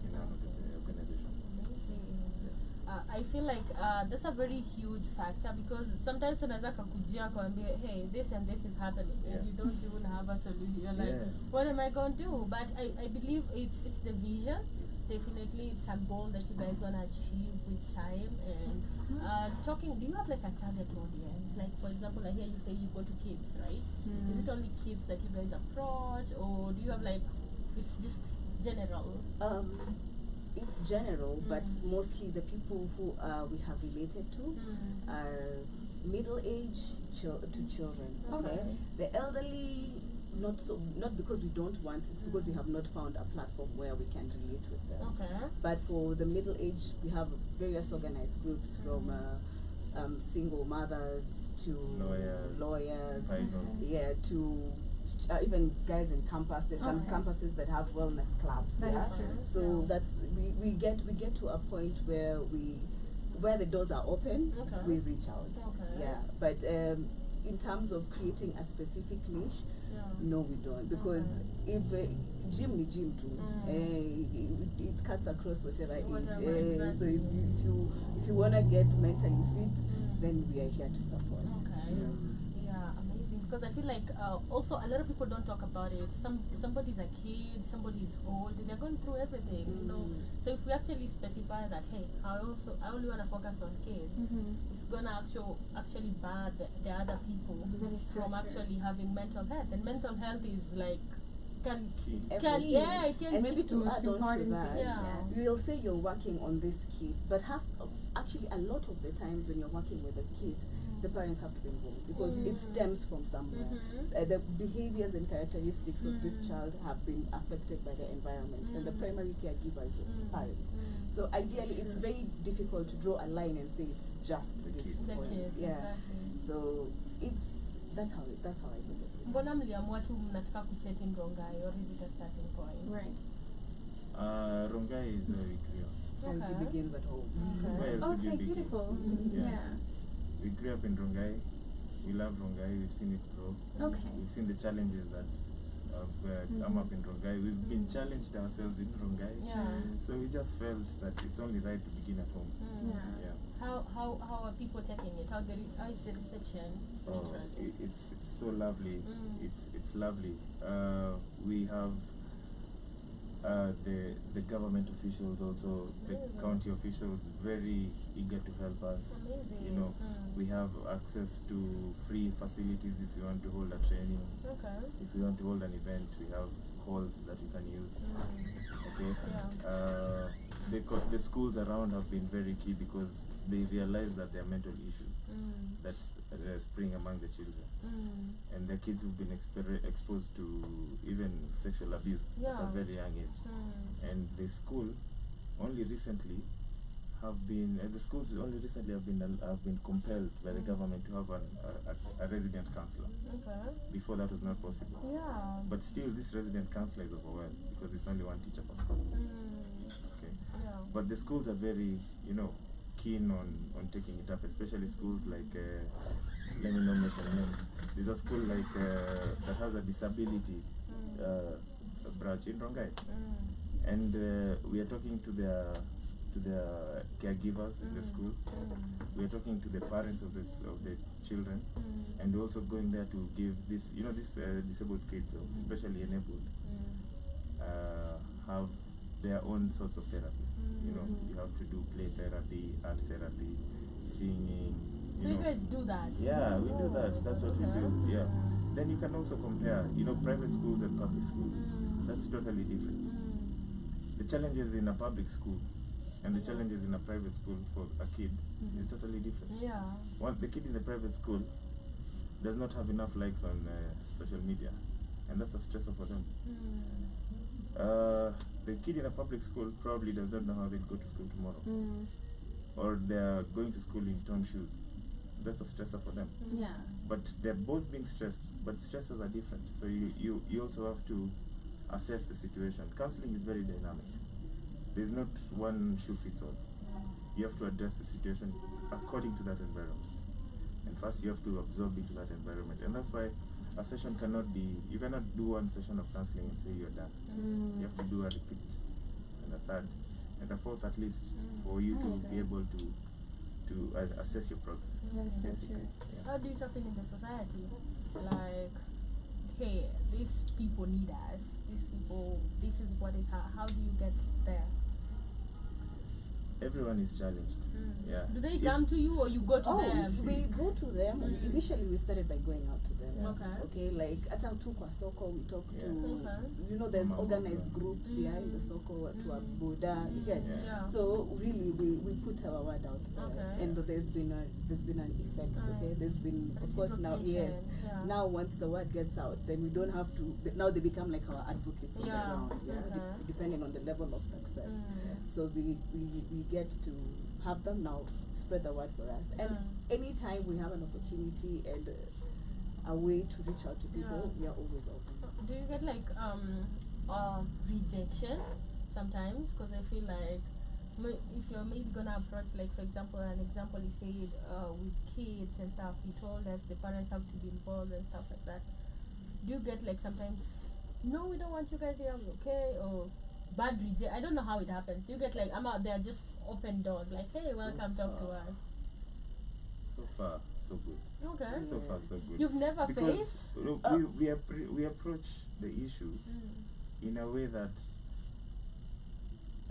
in our organization. I feel like that's a very huge factor, because sometimes unaweza kakujia kwambia, hey, this and this is happening, and you don't even have a solution. You're like, what am I going to do? But I believe it's the vision. Definitely, it's a goal that you guys want to achieve with time. And talking, do you have like a target audience? Like, for example, I hear you say you go to kids, right? Is it only kids that you guys approach, or do you have like, it's just general? It's general, but mostly the people who we have related to are middle age to children. Okay, the elderly, not because we don't want, it's because we have not found a platform where we can relate with them. Okay. But for the middle age, we have various organized groups from single mothers to lawyers, to even guys in campus. There's some campuses that have wellness clubs. That is true. So that's we get to a point where where the doors are open, we reach out. Yeah, but in terms of creating a specific niche, no, we don't, because if gym ni gym too, it cuts across whatever age. So if you wanna get mentally fit, then we are here to support. Yeah, amazing. Because I feel like also a lot of people don't talk about it. Somebody's a kid, somebody's old, they're going through everything, you know. So if we actually specify that, hey, I only want to focus on kids, it's gonna actually bar the other people from actually having mental health. And mental health is like it can and maybe to add on to that, Yeah. you'll say you're working on this kid, but actually a lot of the times when you're working with a kid, the parents have to be involved, because it stems from somewhere. The behaviors and characteristics of this child have been affected by the environment, and the primary caregiver is the parent. So ideally, it's very difficult to draw a line and say it's just this point. So that's how I look at it. Mbona mliamua tu mnataka kuset in Rongai, or is it a starting point? Right. Rongai is very clear. Charity begins at home. Where else would you Okay, begin? beautiful. Yeah. We grew up in Rongai. We love Rongai. We've seen it grow. Okay. We've seen the challenges that have come up in Rongai. We've been challenged ourselves in Rongai. So we just felt that it's only right to begin at home. Yeah. How are people taking it? How is the reception? It's so lovely. It's lovely. We have the government officials, also the county officials, very eager to help us. Amazing. You know, we have access to free facilities if you want to hold a training. If you want to hold an event, we have halls that you can use. The schools around have been very key, because they realize that there are mental issues that spring among the children, and the kids who've been exposed to even sexual abuse at a very young age. And the school only recently have been compelled by the government to have a resident counselor. Before that was not possible. But still, this resident counselor is overwhelmed because it's only one teacher per school. But the schools are very, keen on taking it up, especially schools like, let me not mention names. There's a school like that has a disability branch in Rongai, and we are talking to their caregivers in the school. We are talking to the parents of the children, and we're also going there to give this, disabled kids, or especially enabled, have their own sorts of therapy. You have to do play therapy, art therapy, singing. So you guys do that? Yeah, we do that. That's what we do. Yeah. Then you can also compare, private schools and public schools. That's totally different. The challenges in a public school and the challenges in a private school for a kid is totally different. The kid in the private school does not have enough likes on social media, and that's a stressor for them. The kid in a public school probably does not know how they'll go to school tomorrow, or they're going to school in torn shoes. That's a stressor for them. But they're both being stressed, but stresses are different. So you also have to assess the situation. Counseling is very dynamic. There's not one shoe fits all. You have to address the situation according to that environment. And first you have to absorb into that environment. And that's why a session you cannot do one session of counseling and say you're done. You have to do a repeat and a third. at a fourth at least, for you to be able to assess your progress. That's so basically. true. Yeah. How do you tap in the society? Like, hey, these people need us. These people, this is what is how do you get there? Everyone is challenged. Yeah. Do they If- come to you or you go to Oh, them? we go to them. Initially, we started by going out to them. Okay. Okay, like at our Tukwa Soko, we talk to, Okay. you know, there's Mama organized Boda. groups here in the Soko, to a Buddha, you get. Yeah. So really, we put our word out there, Okay. and there's been an effect. Okay, there's been, of course, now Reciprocation, yes, yeah. now once the word gets out, then we don't have to. Now they become like our advocates on Yeah, the ground. Yeah, okay. depending on the level of success. Mm. So we get to have them now spread the word for us, and anytime we have an opportunity and a way to reach out to people, we are always open. Do you get like rejection sometimes? Because I feel like if you're maybe gonna approach, like for example, an example he said with kids and stuff, he told us the parents have to be involved and stuff like that. Do you get like sometimes, no, we don't want you guys here, okay, or bad reject? I don't know how it happens. Do you get like, I'm out there, just open doors, like, hey, welcome, talk to us. So far, so good. Okay. So far, so good. You've never Because faced? we approach the issue in a way that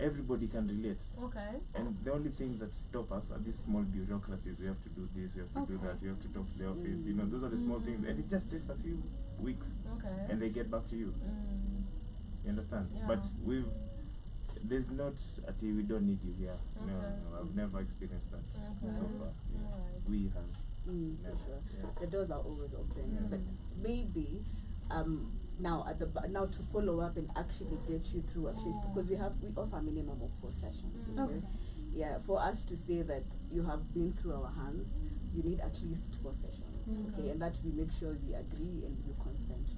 everybody can relate. Okay. And the only things that stop us are these small bureaucracies. We have to do this, we have to do that, we have to talk to the office. You know, those are the small things, and it just takes a few weeks, Okay. and they get back to you. You understand? Yeah. But there's not we don't need you here. No, Okay. no, I've never experienced that Okay. so far. Yeah. Alright. We have. For Never. sure. Yeah. The doors are always open, Yeah. but maybe now to follow up and actually get you through at least, because we offer a minimum of 4 sessions. Okay? Okay. Yeah, for us to say that you have been through our hands, you need at least 4 sessions. Okay, and that we make sure we agree and you consent to.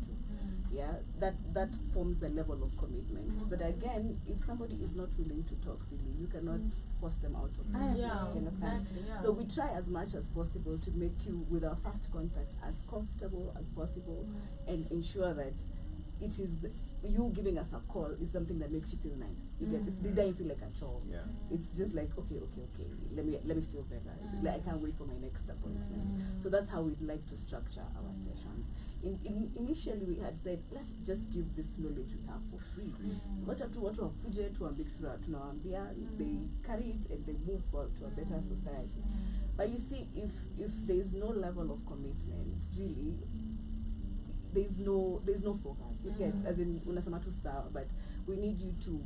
Yeah, that forms the level of commitment. But again, if somebody is not willing to talk, really, you cannot force them out of this. Yeah, You understand? exactly, yeah. So we try as much as possible to make you, with our first contact, as comfortable as possible, and ensure that it is you giving us a call is something that makes you feel nice. You get it doesn't feel like a chore. Yeah. It's just like okay. Let me feel better. Like I can't wait for my next appointment. So that's how we'd like to structure our sessions. Initially we had said let's just give this knowledge we have for free. Wacha tu watu wakuje tuambie tunawaambia, they carry it and they move forward to a better society. But you see, if there is no level of commitment, really, there's no focus. You get, as in unasema tu sawa, but we need you to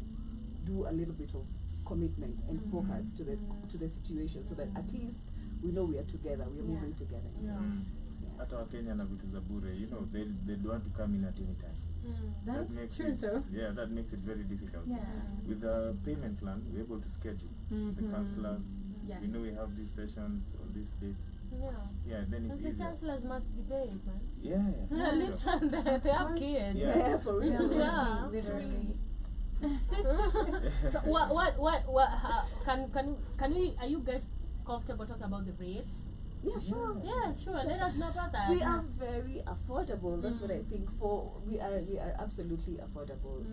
do a little bit of commitment and focus to the situation, so that at least we know we are together, we are moving together. Hata Wakenya na vitu za bure, you know, they don't want to come in at any time. That's makes true it, though. Yeah, that makes it very difficult. Yeah. With the payment plan, we're able to schedule the counselors. Yes. We know we have these sessions on this date. Yeah. Yeah, then it's Because the easier. chancellors must be paid, man. Yeah. Yeah, Sure. literally, they have kids. Yeah. Yeah, for real. Yeah. Literally. So what can we, are you guys comfortable talking about the rates? Yeah, sure. Yeah, sure. Let us know about that. We are very affordable. That's what I think. We are absolutely affordable.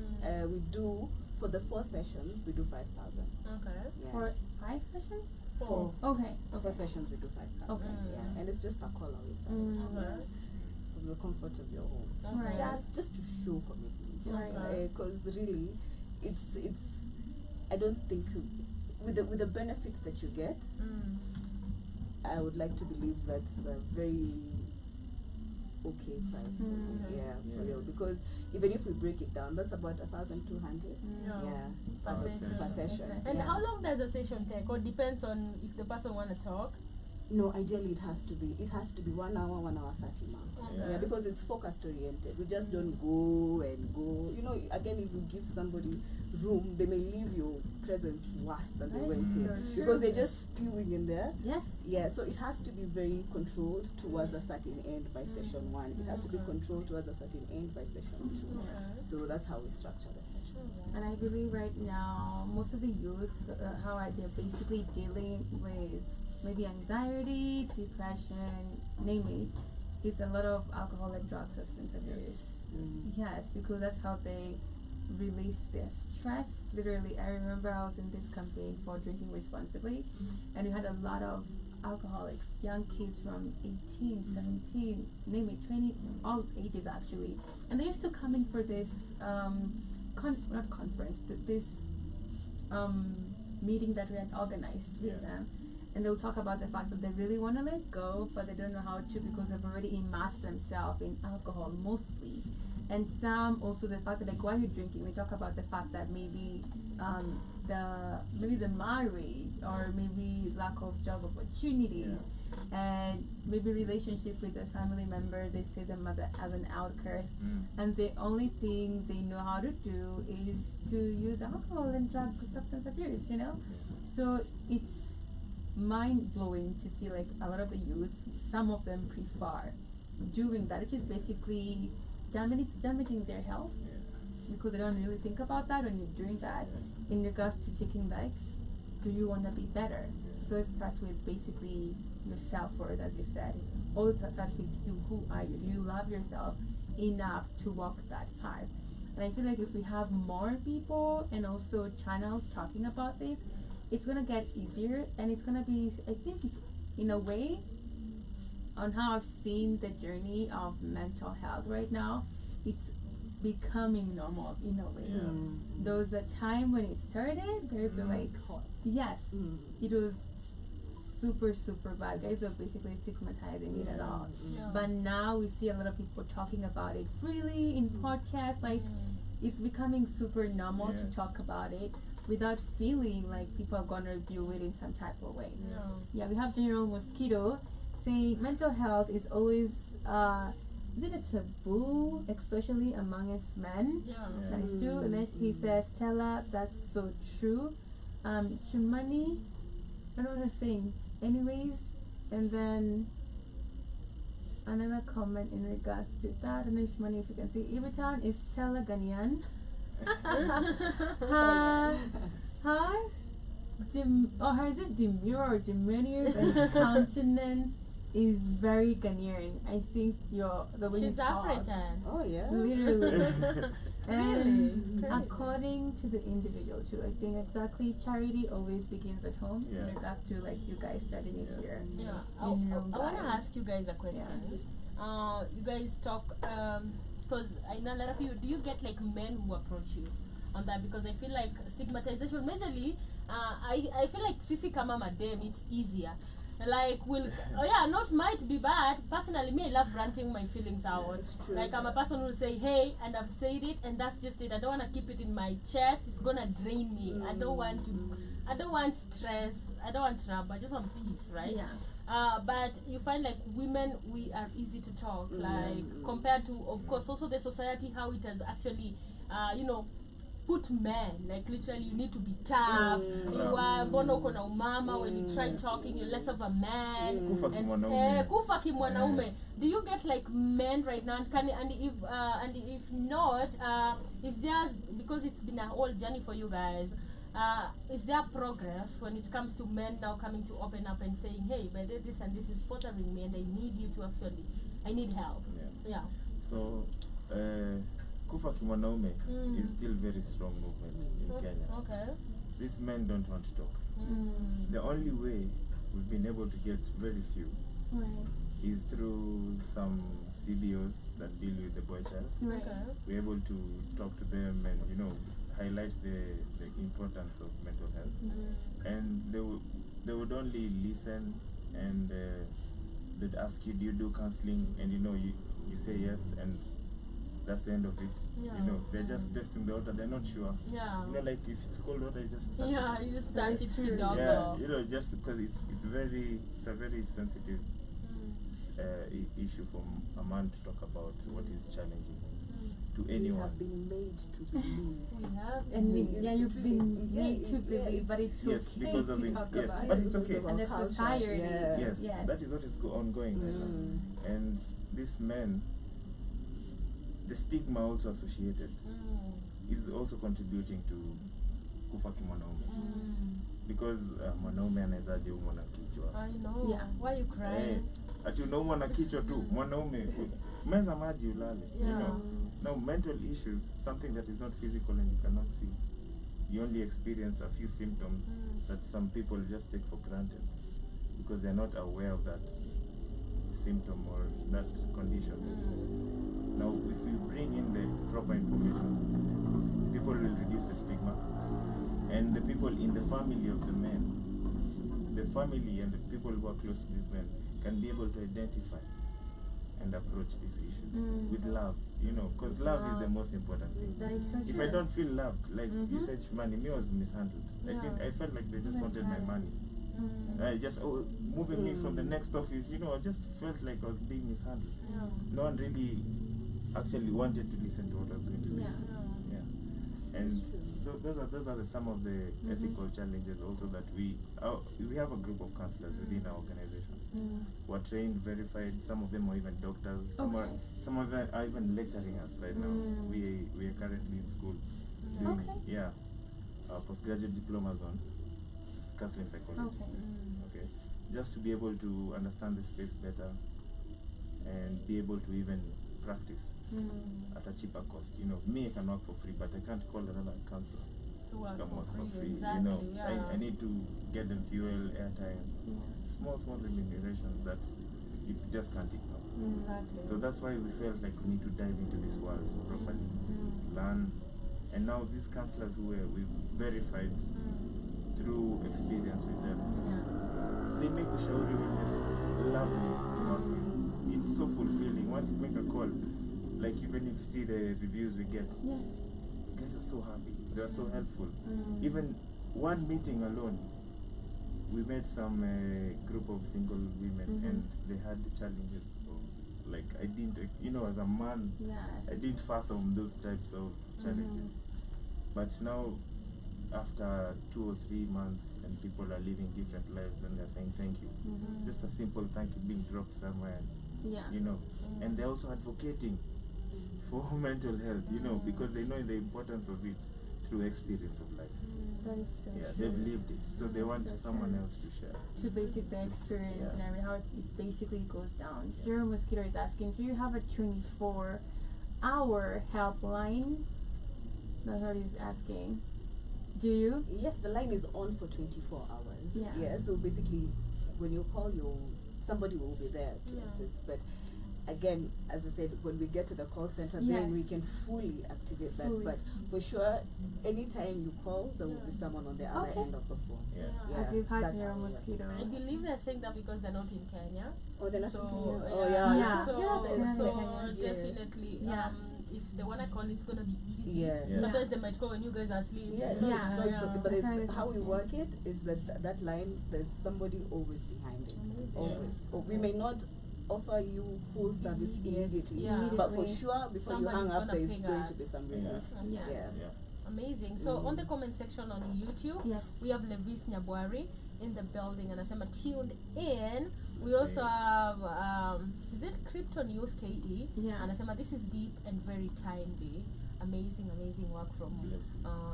We do, for the 4 sessions, we do 5,000. Okay. Yeah. For 5 sessions? 4. Okay. For sessions we do 5,000. Okay. Yeah, and it's just a call away. Okay. From the comfort of your home. Okay. Just to show commitment. Right. Because really, it's. I don't think with the benefit that you get, I would like to believe that's a very okay price. For real. Because even if we break it down, that's about 1,200. Yeah. Per session. And yeah. how long does a session take? Or depends on if the person want to talk? No, ideally it has to be 1 hour, 1 hour 30 minutes. Okay. Yeah, because it's focused oriented. We just don't go and go. You know, again, if you give somebody room, they may leave your presence worse than they went in, so because they're just spewing in there. Yes. Yeah, so it has to be very controlled towards a certain end by session 1. It has to be controlled towards a certain end by session 2. So that's how we structure the session. And I believe right now, most of the youths, how are they basically dealing with maybe anxiety, depression, name it, is a lot of alcohol and drug substance abuse. Yes, because that's how they release their stress. Literally, I remember I was in this campaign for drinking responsibly, and we had a lot of alcoholics, young kids from 18, 17, name it, 20, all ages actually, and they used to come in for this not conference, this meeting that we had organized with them, and they'll talk about the fact that they really want to let go, but they don't know how to because they've already immersed themselves in alcohol mostly. And some also the fact that, like, why are you drinking? They talk about the fact that maybe the marriage, or maybe lack of job opportunities, and maybe relationship with a family member. They say the mother as an outcast, and the only thing they know how to do is to use alcohol and drug substance abuse. So it's mind blowing to see, like, a lot of the youth, some of them prefer doing that, which is basically damaging their health, because they don't really think about that when you're doing that in regards to taking, like, do you want to be better? So it starts with basically your self-worth, as you said. All it starts with you. Who are you? Do you love yourself enough to walk that path? And I feel like if we have more people and also channels talking about this, it's gonna get easier, and it's gonna be, I think it's, in a way, on how I've seen the journey of mental health right now, it's becoming normal in a way. There was a time when it started, there's like, yes, it was super, super bad. Guys were basically stigmatizing it at all. But now we see a lot of people talking about it freely in podcasts. Like, it's becoming super normal to talk about it without feeling like people are gonna view it in some type of way. We have General Mosquito saying mental health is always is it a taboo, especially among us men? That is true. And then he says, Stella, that's so true. Chumani, I don't want to sing. Anyways, and then another comment in regards to that. I don't know if Chumani, if you can see. Ivitan is Stella Ghanaian. Hi. Hers is demure or diminutive, and countenance is very Ghanaian. I think the way She's you talk. African. Oh yeah. Literally. And Really? according to the individual too, I think exactly charity always begins at home in regards to, like, you guys starting it here. I want to ask you guys a question. You guys talk, because I know a lot of you, do you get like men who approach you on that? Because I feel like stigmatization, majorly, I feel like sisi kama madam, it's easier. Like, not might be bad. Personally, me, I love ranting my feelings out. Like, I'm a person who will say, hey, and I've said it, and that's just it. I don't want to keep it in my chest. It's gonna drain me. I don't want stress. I don't want trouble. I just want peace, right? But you find, like, women, we are easy to talk, like, compared to, of course, also the society, how it has actually, put men, like, literally, you need to be tough. You are bono kona umama. When you try talking, you're less of a man. Kufa kimwanaume. Do you get, like, men right now? And if not, is there, because it's been a whole journey for you guys, is there progress when it comes to men now coming to open up and saying, hey, but this and this is bothering me, and I need help? So, Kufa Kimwanaume is still very strong movement in Kenya. These men don't want to talk. The only way we've been able to get very few is through some CBOs that deal with the boy child. We're able to talk to them and, highlight the importance of mental health. And they would only listen, and they'd ask you, do you do counseling? And you say yes, and that's the end of it. They're just testing the water. They're not sure. Like, if it's cold water, you just touch it. You just touch it. Just because it's a very sensitive issue for a man to talk about what is challenging to anyone. We have been made to believe. You've been made to believe, but it's okay because of to talk about it. But it's okay. And the society. Yes, that is what is ongoing right now. And these men, the stigma also associated is also contributing to kufa kimwanaume. Because mwanaume anawezaje umwa na kichwa? I know. Why are you crying? Ati unaumwa na kichwa tu, mwanaume meza maji ulale. Now, mental issues, something that is not physical and you cannot see. You only experience a few symptoms that some people just take for granted because they're not aware of that symptom or that condition. Now, if we bring in the proper information, people will reduce the stigma, and the people in the family of the men, the family and the people who are close to these men can be able to identify and approach these issues with love, because love is the most important thing. That is so If true. I don't feel loved, like you said, money, me was mishandled. I felt like they just That's wanted my right. money. I just moving me from the next office, I just felt like I was being mishandled. No one really actually wanted to listen to what I was going to say. Yeah. And those are some of the ethical challenges also that we have a group of counselors within our organization who are trained, verified. Some of them are even doctors. Some of them are even lecturing us right now. We are currently in school doing postgraduate diplomas on counseling psychology. Okay, just to be able to understand the space better and be able to even practice at a cheaper cost. Me, I can work for free, but I can't call another counselor To to work come work for free. exactly, yeah. I need to get them fuel, airtime, small remunerations that you just can't ignore. Exactly. So that's why we felt like we need to dive into this world properly, learn. And now these counselors who we've verified through experience with them, they make Ushauri wellness lovely to work with. It's so fulfilling. Once you make a call, like even if you see the reviews we get, Yes. guys are so happy. They are so helpful. Even one meeting alone, we met some group of single women and they had the challenges of, like, I didn't, as a man, Yes. I didn't fathom those types of challenges. But now, after 2 or 3 months, and people are living different lives and they're saying thank you. Just a simple thank you being dropped somewhere, Yeah. and they're also advocating for mental health, because they know the importance of it through experience of life. That is so Yeah, true. they've lived it, so they want So someone true. else to share. To basic the experience Yeah. and everything, how it basically goes down. Your Mosquito is asking, do you have a 24-hour helpline? That's what he's asking. Do you? Yes, the line is on for 24 hours. Yeah. So basically, when you call, somebody will be there to assist. But again, as I said, when we get to the call center, then we Yes. can fully activate that. Fully. But for sure, anytime you call, there will be someone on the other Okay. end of the phone. Yeah. As you've had that's your how we work. Mosquito. I believe they're saying that because they're not in Kenya. Oh, they're not So, in Kenya. yeah. Oh, yeah. Yeah. So, there's so like- definitely, Yeah. if they want to call, it's going to be easy. Yeah. Yeah. Sometimes they might call when you guys are asleep. Yeah, Yeah. no, it's okay. But That's how it's, it's how we asking. work it is that line, there's somebody always behind it. Amazing. Always. Or we may not offer you full service immediately, Yeah. but for Immediately. sure, before Somebody's you hang up, gonna there is pick going up. to be some Yeah. relief. Yes. Yeah. Amazing. So on the comment section on YouTube, Yes. we have Levis Nyabwari in the building, and I'm tuned in. We Yes, also have is it Crypto News KE? Yeah. And I this is deep and very timely. Amazing work from Bless you.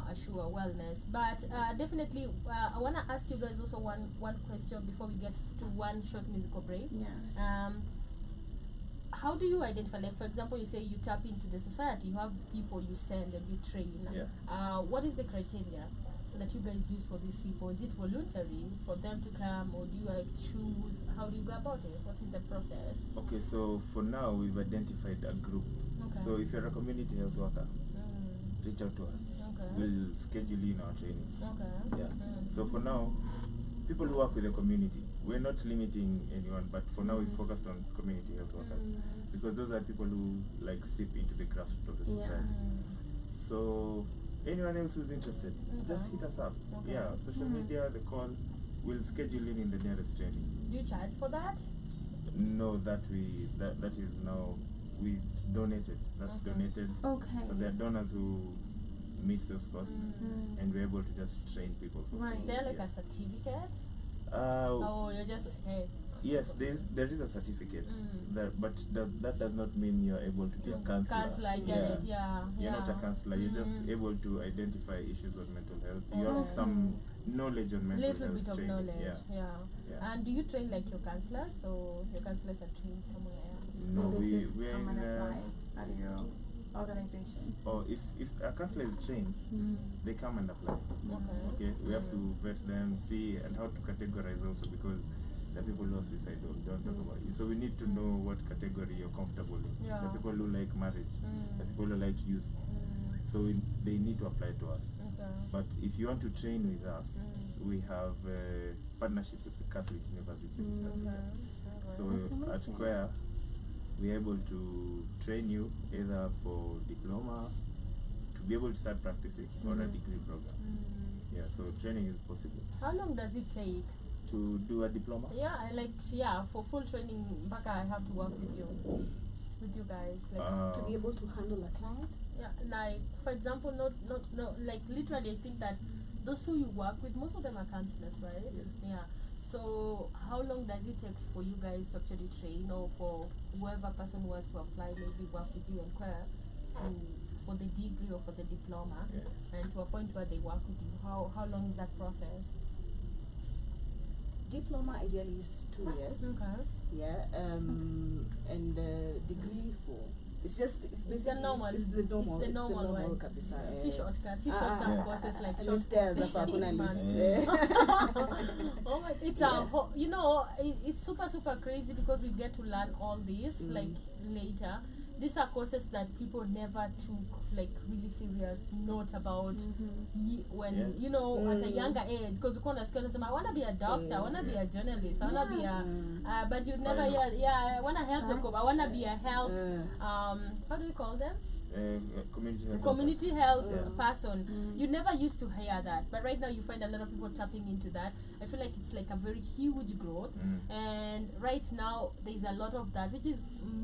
Ashua Wellness. But definitely, I want to ask you guys also one question before we get to one short musical break. Yeah. How do you identify, like for example, you say you tap into the society, you have people you send and you train. Yeah. What is the criteria that you guys use for these people? Is it voluntary for them to come, or do you like choose? How do you go about it? What is the process? Okay, so for now we've identified a group. Okay. So if you're a community health worker, reach out to us. Okay. We'll schedule you in our trainings. Okay. Yeah. So for now, people who work with the community, we're not limiting anyone, but for now we focused on community health workers because those are people who like seep into the grassroots of the Yeah. society. So anyone else who's interested, just hit us up. Okay. Yeah, social media, the call, we'll schedule in the nearest training. Do you charge for that? No, that is now we donated. That's donated. Okay. So there are donors who meet those costs, and we're able to just train people. For Right. Is there like yeah. a certificate? Uh, Oh, you're just hey. Yes, there is a certificate, but that does not mean you're able to be a counselor. Counselor, I get it. Yeah. You're not a yeah. counselor, you're just able to identify issues on mental health. You have some knowledge on mental Little health bit of training. knowledge. Yeah. Yeah. And do you train like your counselors, or your counselors are trained somewhere? No, They we just we're come in and apply at your organization. Or if a counselor is trained, they come and apply. Okay, we have to vet them, see, and how to categorize also, because the people who are suicidal don't talk about it. So we need to know what category you're comfortable in. Yeah. The people who like marriage, the people who like youth. So they need to apply to us. Okay. But if you want to train with us, we have a partnership with the Catholic University. So at Square, we're able to train you either for diploma, to be able to start practicing, or a degree program. Yeah, so training is possible. How long does it take? To do a diploma? For full training, Baka, I have to work with you guys. To be able to handle a client? Yeah, like for example, not like literally, I think that those who you work with, most of them are counselors, right? Yes. Yeah. So how long does it take for you guys to actually train, or for whoever person wants to apply, maybe work with you and Claire for the degree or for the diploma, and to a point where they work with you? How long is that process? Diploma ideally is 2 years. Okay. Yeah. And degree for. It's basically the normal. It's the normal. It's the normal one. Kabisa. See shortcuts. See short-term courses like And short it's stairs courses, up, hakuna 8 months. lift. Oh my! It's it's super crazy, because we get to learn all this like later. These are courses that people never took like really serious note about when at a younger age, because I want to be a doctor, I want to be a journalist, I want to be a but you never I want to help the I want to be a health how do you call them? Community health person. You never used to hear that, but right now you find a lot of people tapping into that. I feel like it's like a very huge growth, and right now there's a lot of that, which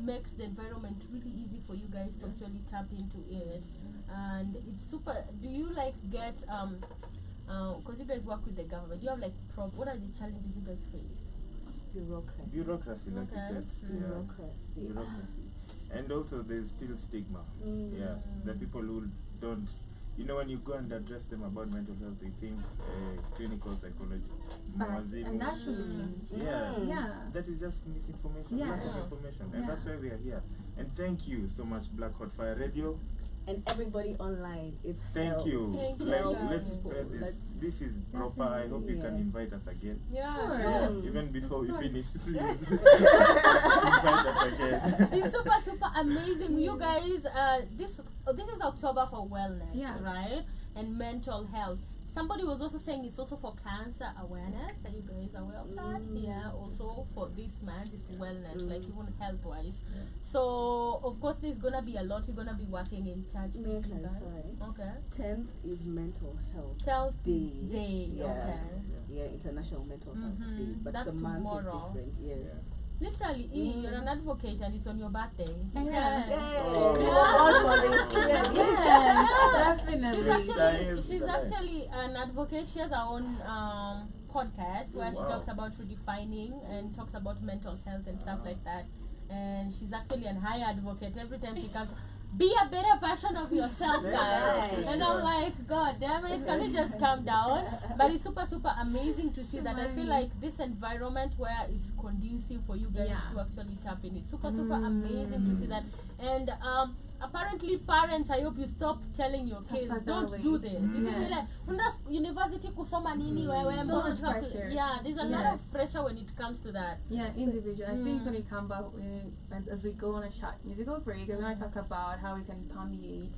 makes the environment really easy for you guys to actually tap into it, and it's super. Do you like get because you guys work with the government, do you have like what are the challenges you guys face? Bureaucracy, like you said. Bureaucracy. And also there's still stigma. The people who don't, when you go and address them about mental health, they think clinical psychology. And that should be changed. That is just misinformation, lack of information. And that's why we are here. And thank you so much, Black Hot Fire Radio. And everybody online, it's thank help. you. Thank Like, you. let's spread this. This is proper. I hope you can invite us again. Sure. Even before we finish, please invite us again. It's super amazing. You guys, this is October for wellness, right? And mental health. Somebody was also saying it's also for cancer awareness. Are you guys aware of that? Yeah, also for this month, it's wellness, like even health-wise. So, of course, there's going to be a lot. You're going to be working in charge May I with you guys. clarify? Okay. 10th is Mental Health Health Day. Okay. Yeah, International Mental Health Day. But That's the month tomorrow. is different, yes. Literally, you're an advocate and it's on your birthday. Definitely. She's actually an advocate. She has her own podcast where she talks about redefining and talks about mental health and stuff like that. And she's actually an high advocate. Every time she comes, be a better version of yourself, guys. And I'm like, God damn it, can you just calm down? But it's super amazing to see that. I feel like this environment where it's conducive for you guys to actually tap in. It's super amazing to see that. And apparently parents, I hope you stop telling your kids, don't do this. Like, university kusoma nini wewe, so much pressure. Yeah, there's a lot of pressure when it comes to that. Yeah, individual. I think when we come back, as we go on a short musical break, we're going to talk about how we can permeate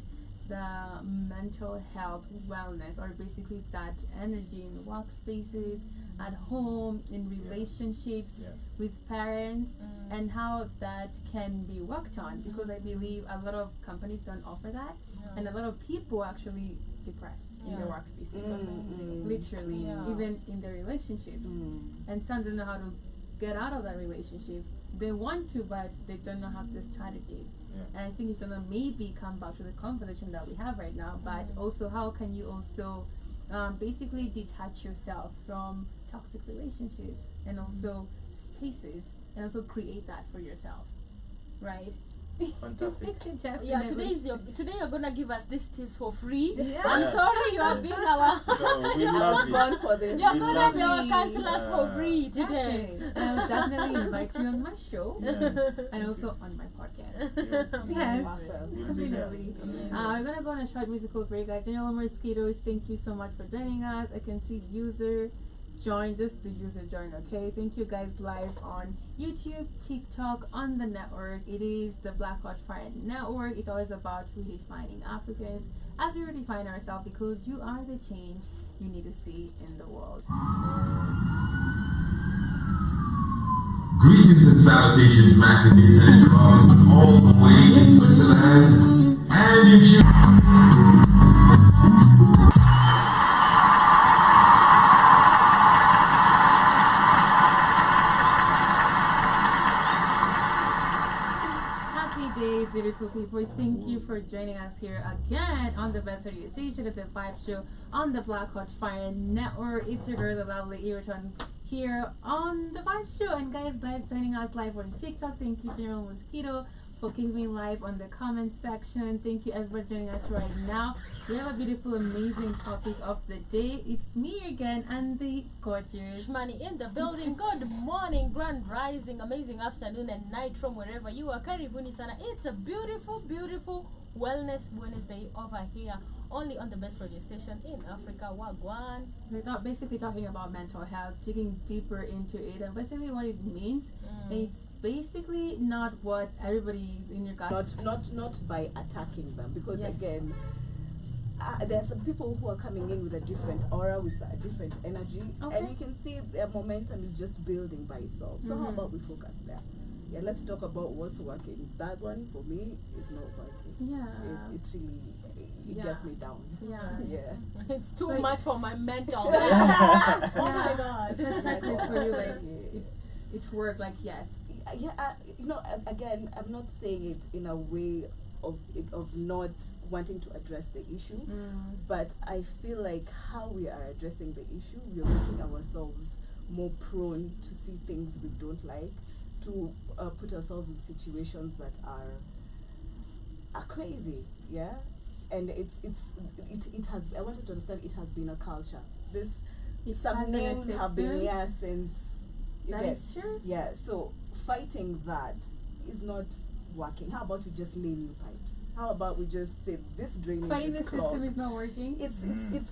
the mental health wellness, or basically that energy in workspaces, at home, in relationships with parents, and how that can be worked on, because I believe a lot of companies don't offer that, and a lot of people are actually depressed in their workspaces, literally, even in their relationships, and some don't know how to get out of that relationship. They want to, but they don't know how the strategies. And I think it's gonna maybe come back to the conversation that we have right now, but also how can you also basically detach yourself from toxic relationships and also spaces, and also create that for yourself, right? Fantastic. Definitely. Yeah, today you're gonna give us these tips for free. Yeah. I'm sorry, you are being our So we I love was it. born for this. you're We gonna love be our it. counselors for free today. Definitely. I'll definitely invite you on my show Yes. and also on my podcast. Yeah. Yes. Awesome. We'll be there. Definitely. We're gonna go on a short musical break, guys. Daniela Mosquito, thank you so much for joining us. I can see user join, just the user join, okay? Thank you guys live on YouTube, TikTok, on the network. It is the Black Hot Fire Network. It's always about redefining Africans as we redefine ourselves, because you are the change you need to see in the world. Greetings and salutations, massive internet lovers all the way in Switzerland and in Chile. Happy days, beautiful people. Thank you for joining us here again on the best radio station at the Vibe Show on the Black Hot Fire Network. It's your girl, the lovely Eroton, here on the Vibe Show. And guys, live joining us live on TikTok. Thank you, General Mosquito, for keeping me live on the comment section. Thank you, everybody joining us right now. We have a beautiful, amazing topic of the day. It's me again and the gorgeous Shmani in the building. Good morning, grand rising, amazing afternoon and night from wherever you are. Karibuni sana. It's a beautiful, beautiful Wellness Wednesday over here, only on the best radio station in Africa. Wagwan. We're not basically talking about mental health, digging deeper into it, and basically what it means. It's basically not what everybody's in your guts. Not by attacking them, because Yes. again, there are some people who are coming in with a different aura, with a different energy, Okay. and you can see their momentum is just building by itself. So how Mhm. about we focus there? Yeah, let's talk about what's working. That one for me is not working. Yeah. It really Yeah. gets me down. Yeah. Yeah. It's too So- much for my mental. Oh my god. It's a checklist for you, like it's work, like yes. Yeah, again, I'm not saying it in a way of not wanting to address the issue, but I feel like how we are addressing the issue, we are making ourselves more prone to see things we don't like, to put ourselves in situations that are crazy, yeah. And it has. I want us to understand it has been a culture. It has Some been names have been existed. here since. That yeah, is true. Yeah. So fighting that is not working. How about we just lay new pipes? How about we just say this drainage Fighting is the clogged? system is not working. It's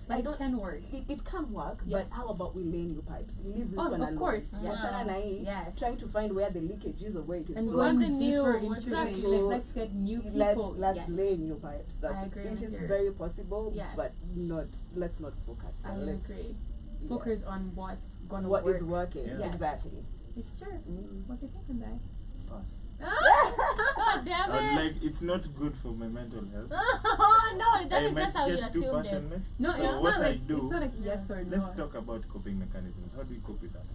But I it don't. can work. It can work, Yes. but how about we lay new pipes? Leave this Oh, one of alone. course. Yeah, Yeah. chana na hii, Yes. trying to find where the leakage is or where it is And blocking. going Something deeper new, into exactly. it. Like, let's get new people. Let's yes. lay new pipes. I agree It with is you. very possible, Yes. but let's not focus. I Let's, agree. yeah. Focus on what's gonna What work. is working? Yeah. Yes. Exactly. It's true. Mm. What's your take on that? Pass. God damn it. Like, it's not good for my mental health. Oh no, that I is might just how you get too assumed it. passionate. No, so it's what not I like do, it's not like yes or no. let's talk about coping mechanisms. How do we cope with that?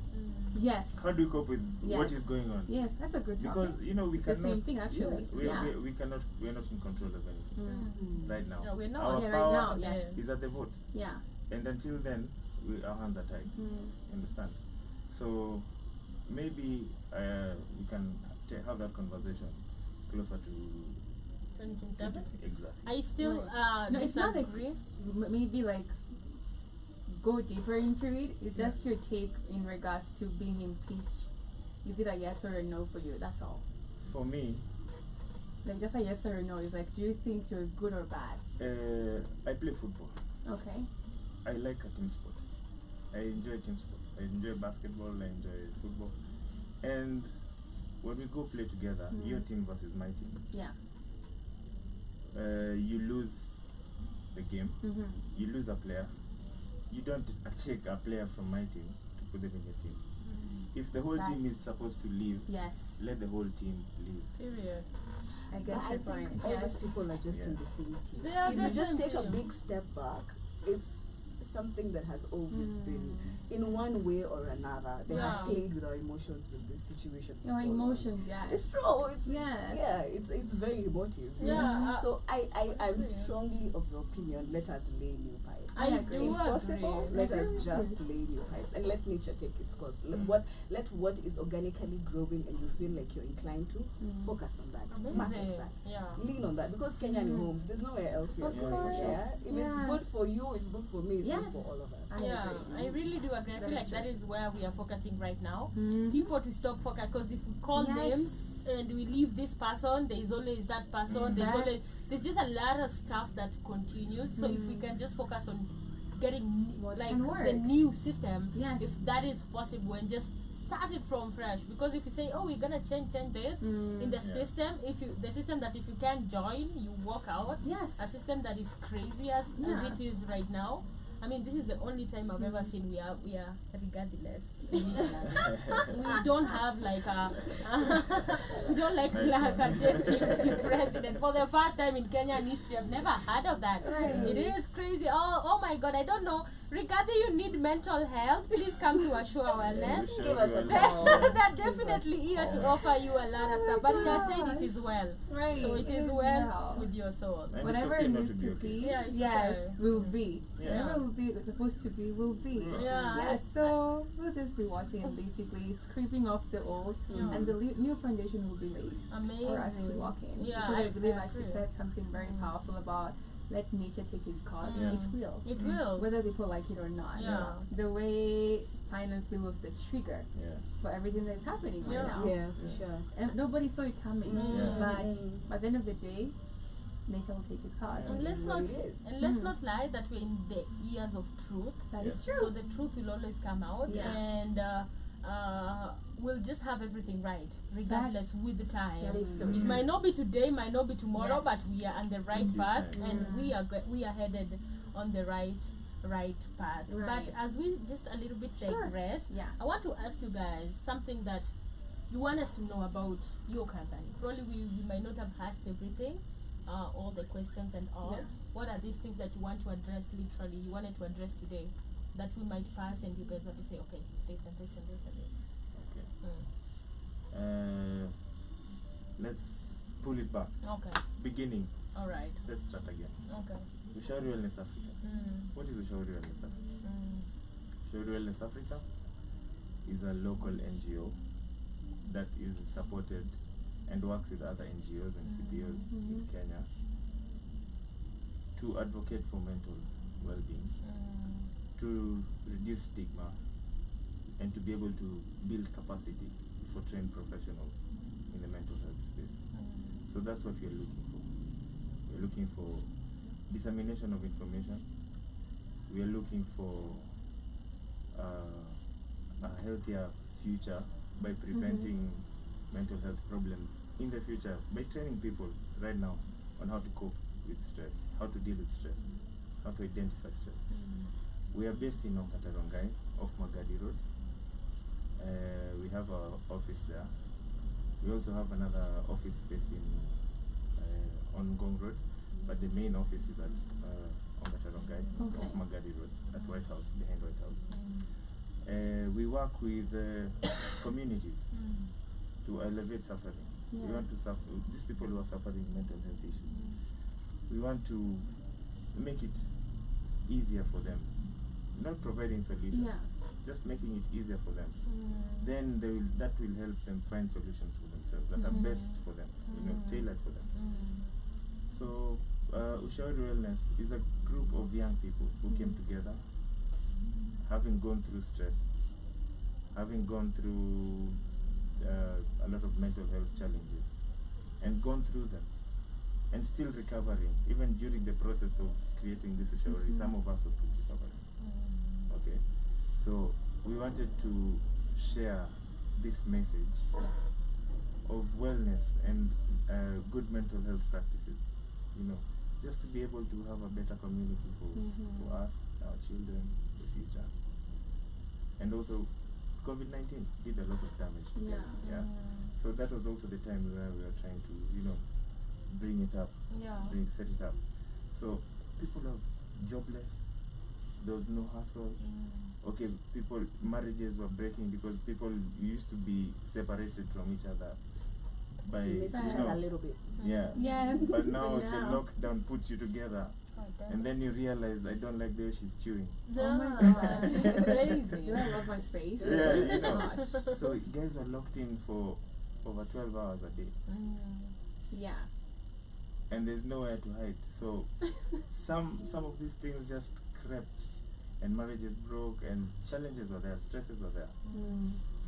Yes. How do we cope with what Yes. is going on? Yes, that's a good Because topic. we It's the cannot. same thing, actually. Yeah, Yeah. we cannot. We're not in control of anything right now. No, we're not. Our Yeah, power right now, yes. is at the vote, Yeah. and until then, our hands are tied. Understand? So maybe we can have that conversation closer to 2027? exactly. Are you still No, it's not like disagree? maybe like go deeper into it. It's just your take in regards to being impeached. Is it a yes or a no for you? That's all. For me, Like just a yes or a no. It's like, do you think it was good or bad? I play football. Okay. I like a team sport. I enjoy team sports. I enjoy basketball. I enjoy football. And when we go play together, your team versus my team, Yeah. you lose the game. Mm-hmm. You lose a player. You don't take a player from my team to put them in your team. If the whole team is supposed to leave, Yes. let the whole team leave. Period. I But get I your think point. all Yes. those people are just in Yeah. the same team. They are If the you just same take a team. big step back, it's something that has always been, in one way or another, they Yeah. have played with our emotions with this situation. for Your so long. emotions, yes. It's true. It's Yes. yeah. It's very emotive. Yeah, So I'm agree. strongly of the opinion. Let us lay new pipes. I agree. do If possible, agree. let I us agree. just lay new heights and let nature take its course. Let what is organically growing and you feel like you're inclined to focus on that, market Amazing. that, Yeah. lean on that, because Kenya is home. There's nowhere else we are Of going. course. Yeah, if it's Yes. good for you, it's good for me. It's Yes. good for all of us. Yeah, I really do agree. I That feel is like that true. is where we are focusing right now. Mhm. People to stop focus, because if we call Yes. names and we leave this person, there is always that person. There's just a lot of stuff that continues. So if we can just focus on getting What like can the work. new system, Yes. if that is possible, and just start it from fresh. Because if you say, oh, we're gonna change this in the Yeah. system, the system that if you can't join, you walk out. Yes. A system that is crazy as Yeah. it is right now. I mean, this is the only time I've ever seen we are regardless. We don't have like a we don't like a deputy president for the first time in Kenya in history. I've never heard of that. Right. It is crazy. Oh my God! I don't know. Regarding you need mental health, please come to Ushauri Wellness. Sure, Give us a we are- call. They're definitely here to offer you a lot of stuff, but they are saying it is well. Right. So it is well with your soul. And it's Whatever okay it not needs to to be okay. be, Yeah, it's yes, okay. will be. Yeah. Whatever will be supposed to be, will be. Yeah. Yeah, so we'll just be watching and basically scraping off the old, and the new foundation will be laid for us to Amazing. walk in. Yeah, Because I believe, I as she agree. said, something very powerful about let nature take its course. Yeah. It will. It will. Whether people like it or not. Yeah. The way finance bill was the trigger Yeah. for everything that's happening Yeah. right now. Yeah, for sure. And nobody saw it coming. Yeah. But by the end of the day, nature will take its course. And let's It not really is. and let's not lie that we're in the years of truth. That is Yeah. true. So the truth will always come out, Yeah. and we'll just have everything right, regardless with the time. That is so It true. might not be today, might not be tomorrow, Yes. but we are on the right due path, time. and we are headed on the right path. Right. But as we just a little bit Sure. digress, Yeah. I want to ask you guys something that you want us to know about your company. Probably we might not have asked everything, all the questions and all. Yeah. What are these things that you want to address literally, you wanted to address today, that we might pass and you guys want to say, okay, this and this and this and this. Okay. Let's pull it back. Okay, Beginning. alright, Let's start again. okay. Ushauri Wellness Africa. What is Ushauri Wellness Africa? Ushauri Wellness Africa is a local NGO that is supported and works with other NGOs and CBOs in Kenya to advocate for mental well-being, to reduce stigma, and to be able to build capacity for trained professionals in the mental health space. So that's what we are looking for. We're looking for dissemination of information. We are looking for a healthier future by preventing mental health problems in the future, by training people right now on how to cope with stress, how to deal with stress, how to identify stress. We are based in Onkatarongai, off Magadi Road. We have our office there. We also have another office space on Gong Road, but the main office is at Onkatarongai, off Magadi Road, at White House, behind White House. We work with communities to elevate suffering. We want to these people who are suffering mental health issues. We want to make it easier for them, not providing solutions, just making it easier for them. Then that will help them find solutions for themselves that are best for them, tailored for them. So Ushauri Wellness is a group of young people who came together, having gone through stress, having gone through a lot of mental health challenges, and gone through them, and still recovering. Even during the process of creating this Ushauri, some of us were still recovering. Okay, so we wanted to share this message of wellness and good mental health practices, just to be able to have a better community for us, our children, the future. And also, COVID-19 did a lot of damage to us. Yeah. So that was also the time where we were trying to, bring it up, set it up. So people are jobless. There was no hustle. Okay, marriages were breaking because people used to be separated from each other by We miss each other a little bit. yeah. Yes. But now Yeah. the lockdown puts you together and then you realize I don't like the way she's chewing. Oh my Yeah. god. It's crazy. Do I love my space? Yeah, you know. Gosh. So guys were locked in for over 12 hours a day, Yeah. and there's nowhere to hide. So some of these things just crept, and marriages broke, and challenges were there, stresses were there.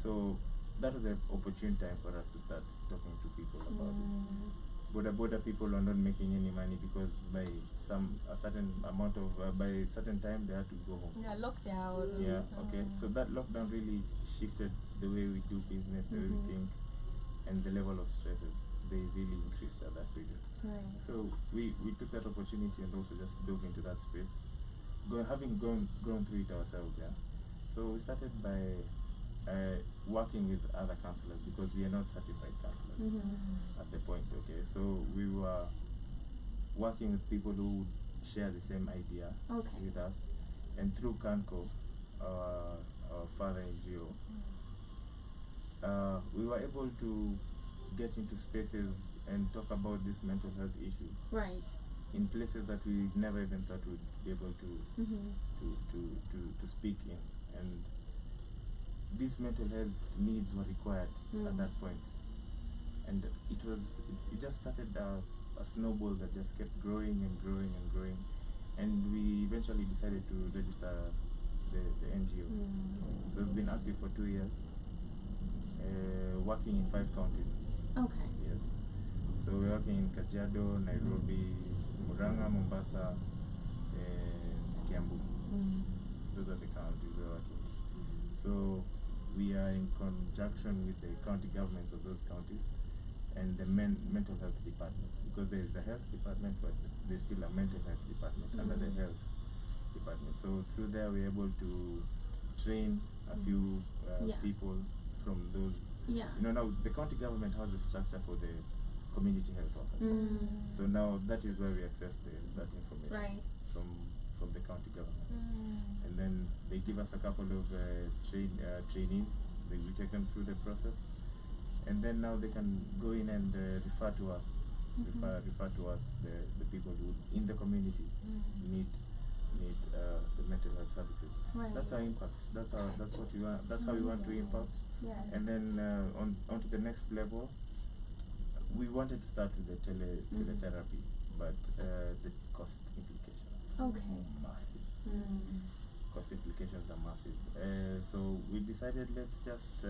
So that was an opportune time for us to start talking to people about it. Border people are not making any money because by a certain amount of by a certain time they had to go home. Yeah, lockdown. Yeah, okay. So that lockdown really shifted the way we do business, the way we think, and the level of stresses. They really increased at that period. Right. So we took that opportunity and also just dove into that space, having gone through it ourselves. Yeah. So we started by working with other counselors because we are not certified counselors at the point. Okay. So we were working with people who share the same idea with us, and through Kanko, our father NGO, we were able to get into spaces and talk about this mental health issue. Right. In places that we never even thought we'd be able to speak in, and these mental health needs were required at that point, and it just started a snowball that just kept growing and growing and growing, and we eventually decided to register the NGO. So we've been active for 2 years, working in 5 counties. Okay. Yes. So we're working in Kajiado, Nairobi, Murang'a, Mombasa, and Kiambu. Those are the counties we're working in. So we are in conjunction with the county governments of those counties and the mental health departments, because there is a health department, but there's still a mental health department under the health department. So through there we're able to train a few people from those. Yeah. You know, now the county government has a structure for the community health workers. So now that is where we access that information from the county government. And then they give us a couple of trainees. We take them through the process, and then now they can go in and refer to us. Refer to us the people who in the community need the mental health services. Right. That's our impact. That's what we want. That's how we want to impact. Yes. And then on to the next level, we wanted to start with the teletherapy, but the cost implications are massive. Cost implications are massive. So we decided, let's just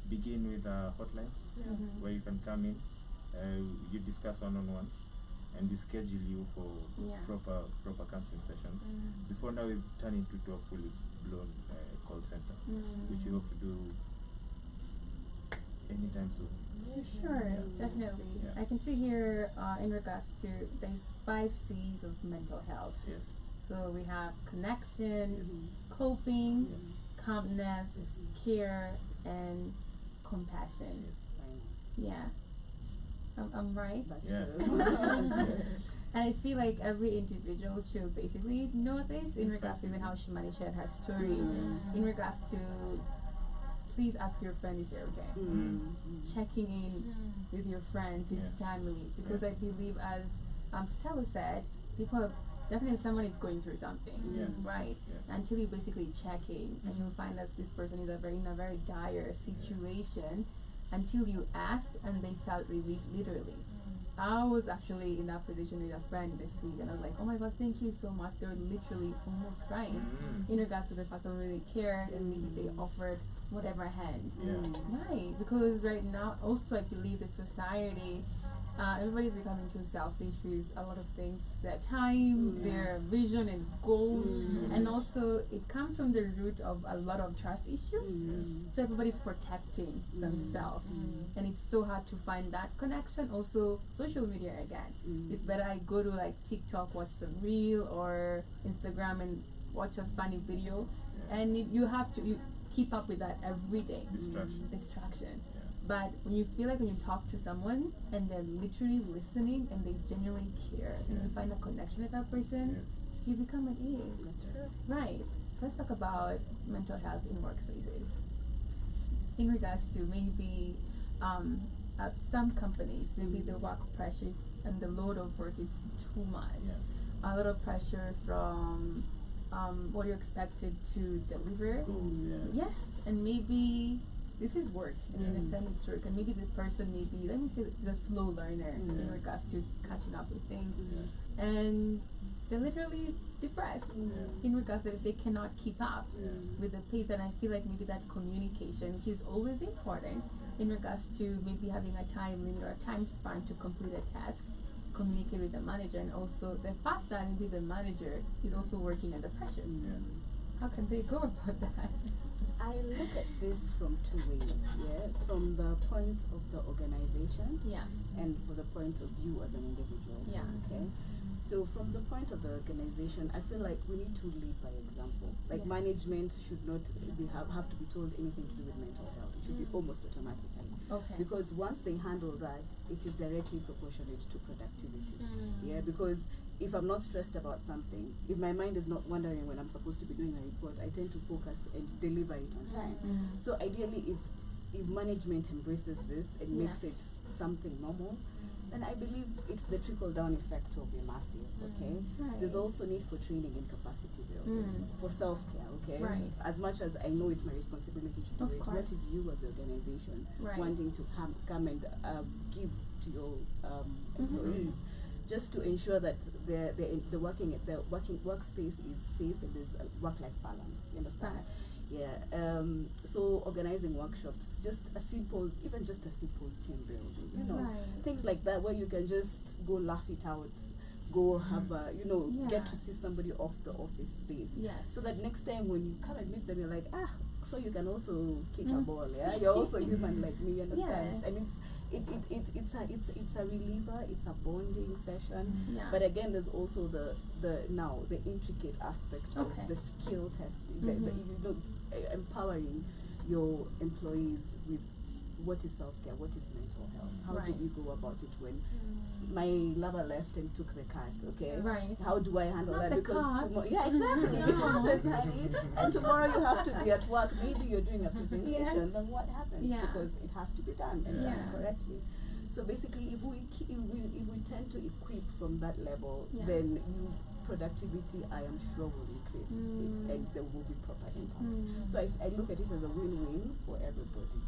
begin with a hotline where you can come in, you discuss one-on-one, and we schedule you for proper counseling sessions. Before now, we've turned into a fully blown call center, which we hope to do anytime soon. Sure, definitely. Yeah. I can see here in regards to there's 5 C's of mental health. Yes. So we have connection, coping, calmness, care, and compassion. Yeah. I'm right. That's Yeah. true. That's true. And I feel like every individual should basically know this in regards to even how Shimani shared her story. In regards to, please ask your friend if they're okay. Checking in with your friends, with family, because I believe, as Stella said, people definitely someone is going through something, right? Until you basically check in, and you'll find that this person is in a very dire situation. Until you asked and they felt relief, literally. I was actually in that position with a friend this week, and I was like, oh my god, thank you so much. They were literally almost crying in regards to the fact that we really cared, and they offered whatever hand. Right, because right now also I believe the society, everybody's becoming too selfish with a lot of things, their time, their vision and goals, and also it comes from the root of a lot of trust issues. So everybody's protecting themselves, and it's so hard to find that connection. Also social media again, it's better I go to like TikTok, watch a reel, or Instagram and watch a funny video, and you have to keep up with that every day. Distraction. But when you feel like when you talk to someone and they're literally listening and they genuinely care, and you find a connection with that person, you become at ease. That's true. Right. Let's talk about mental health in workspaces. In regards to maybe at some companies, maybe the work pressures and the load of work is too much. a lot of pressure from what you're expected to deliver. Yes, and maybe this is work, and you understand it's work, and maybe the person may be, let me say, the slow learner in regards to catching up with things, and they're literally depressed in regards that they cannot keep up with the pace. And I feel like maybe that communication, which is always important in regards to maybe having a time limit or a time span to complete a task, communicate with the manager, and also the fact that maybe the manager is also working under pressure. How can they go about that? I look at this from two ways, from the point of the organization, and for the point of you as an individual. Okay. So from the point of the organization, I feel like we need to lead by example. Like management should not have to be told anything to do with mental health. It should be almost automatically. Okay. Because once they handle that, it is directly proportionate to productivity. Because if I'm not stressed about something, if my mind is not wandering when I'm supposed to be doing a report, I tend to focus and deliver it on time. So ideally, if management embraces this and makes it something normal, then I believe the trickle-down effect will be massive, okay? There's also need for training and capacity building, for self-care, okay? As much as I know it's my responsibility to do it, what is you as an organization wanting to come and give to your employees, just to ensure that the workspace is safe and there's a work-life balance, you understand? So organizing workshops, just a simple team building, you know, things like that, where you can just go laugh it out, go have a, get to see somebody off the office space, so that next time when you come and meet them, you're like, so you can also kick a ball, you're also human like me, you understand? And it's a reliever, it's a bonding session, but again there's also the intricate aspect of the skill testing, empowering your employees with what is self-care, what is mental health, how do we go about it when my lover left and took the cat, how do I handle that? Because tomorrow, exactly, it happens, honey, and tomorrow you have to be at work, maybe you're doing a presentation, then what happens? Because it has to be done and done correctly. So basically, if we tend to equip from that level, then productivity, I am sure, will increase, and there will be proper impact. So I look at it as a win-win for everybody.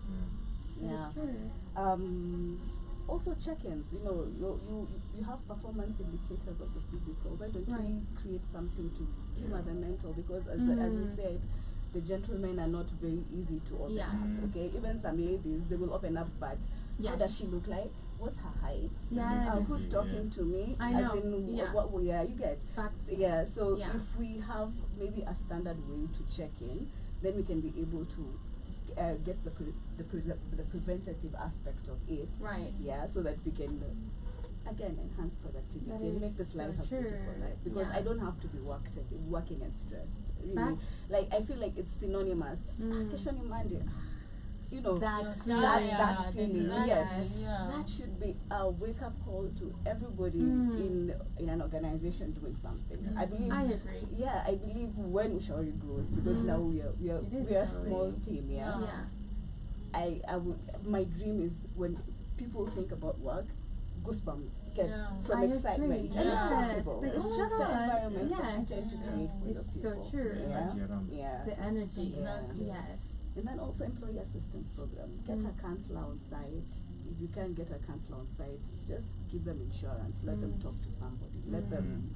Also check-ins, you have performance indicators of the physical. Why don't you create something to humor the mental? Because as you said, the gentlemen are not very easy to organize. Okay, even some ladies, they will open up, but how does she look like? What's her height? Who's talking to me? I know. As in, you get facts. So if we have maybe a standard way to check in, then we can be able to get the preventative aspect of it. So that we can again enhance productivity and make this life a beautiful life. Because I don't have to be working and stressed. Really, like I feel like it's synonymous. Kesho ni Monday. That feeling, that should be a wake-up call to everybody in an organization doing something. I believe. I agree. Yeah, I believe when Ushauri grows, because now we are a small team. My dream is when people think about work, goosebumps get from excitement, and it's possible. It's just the environment that you tend to create for your people. So true. The energy. Yes. And then also employee assistance program. Get a counselor on site. If you can't get a counselor on site, just give them insurance. Let them talk to somebody. Let them,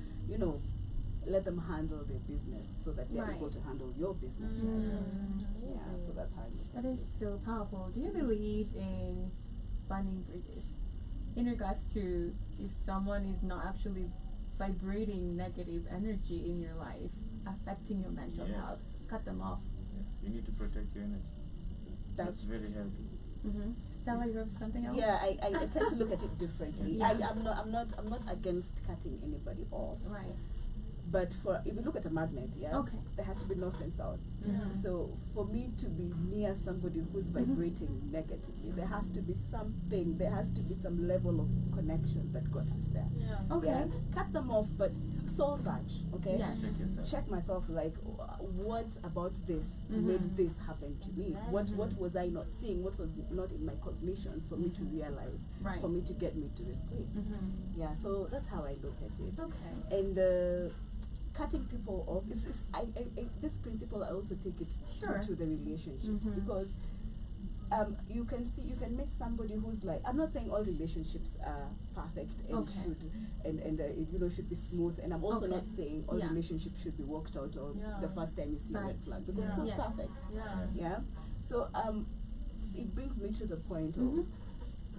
let them handle their business so that they're able to handle your business. So that's how I look at it. That is so powerful. Do you believe in burning bridges? In regards to if someone is not actually vibrating negative energy in your life, affecting your mental health, cut them off. You need to protect your energy. That's very healthy. Stella, you have something else? Yeah, I tend to look at it differently. I'm not against cutting anybody off. But if you look at a magnet, Okay. there has to be north and south. Mhm. So for me to be near somebody who's vibrating negatively, there has to be something, there has to be some level of connection that got us there. Yeah. Okay. Yeah? Cut them off, but soul search, okay? Yes. Check yourself. Check myself, like, what about this Mhm. made this happen to me? What was I not seeing? What was not in my cognitions for me to realize, Right. for me to get me to this place? Mhm. Yeah, so that's how I look at it. Okay. And cutting people off, this principle I also take it Sure. to the relationships, Mhm. because you can meet somebody who's like, I'm not saying all relationships are perfect and Okay. should be smooth, and I'm also Okay. not saying all Yeah. relationships should be worked out or Yeah. the first time you see a red Right. flag, because Yeah. who's Yes. perfect? Yeah. Yeah. So it brings me to the point Mhm. of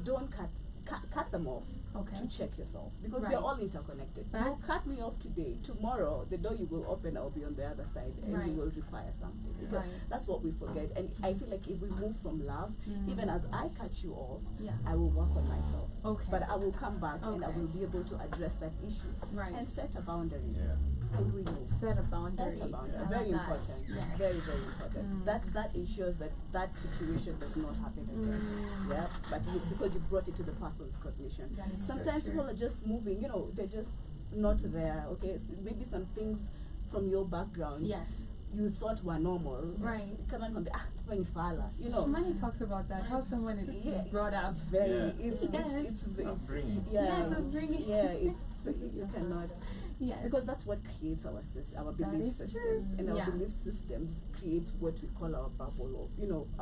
don't cut them off Okay. to check yourself, because Right. we're all interconnected. You Facts. cut me off today, tomorrow the door you will open, I'll be on the other side, and Right. you will require something. Because Right. that's what we forget. And I feel like if we move from love, even as I cut you off, Yeah. I will work on myself. Okay. But I will come back and I Okay. will be able to address that issue Right. and set a boundary. Yeah. And we move. Set a boundary. Set a boundary. I Very love that. important. Yes. Very, very important. Mm. That ensures that situation does not happen again. Mm. Yeah. But because you brought it to the person's cognition. That is so Sometimes true. people are just moving, they're just not there. Okay. Maybe some things from your background Yes. you thought were normal. Right. Come on, fala. Shimani talks about that, how someone is Yeah. brought up. Very. Yeah. It's Upbringing. yeah. Yes, upbringing. Yeah. You cannot. Yes. Because that's what creates our That belief is true. systems, and our Yeah. belief systems create what we call our bubble of,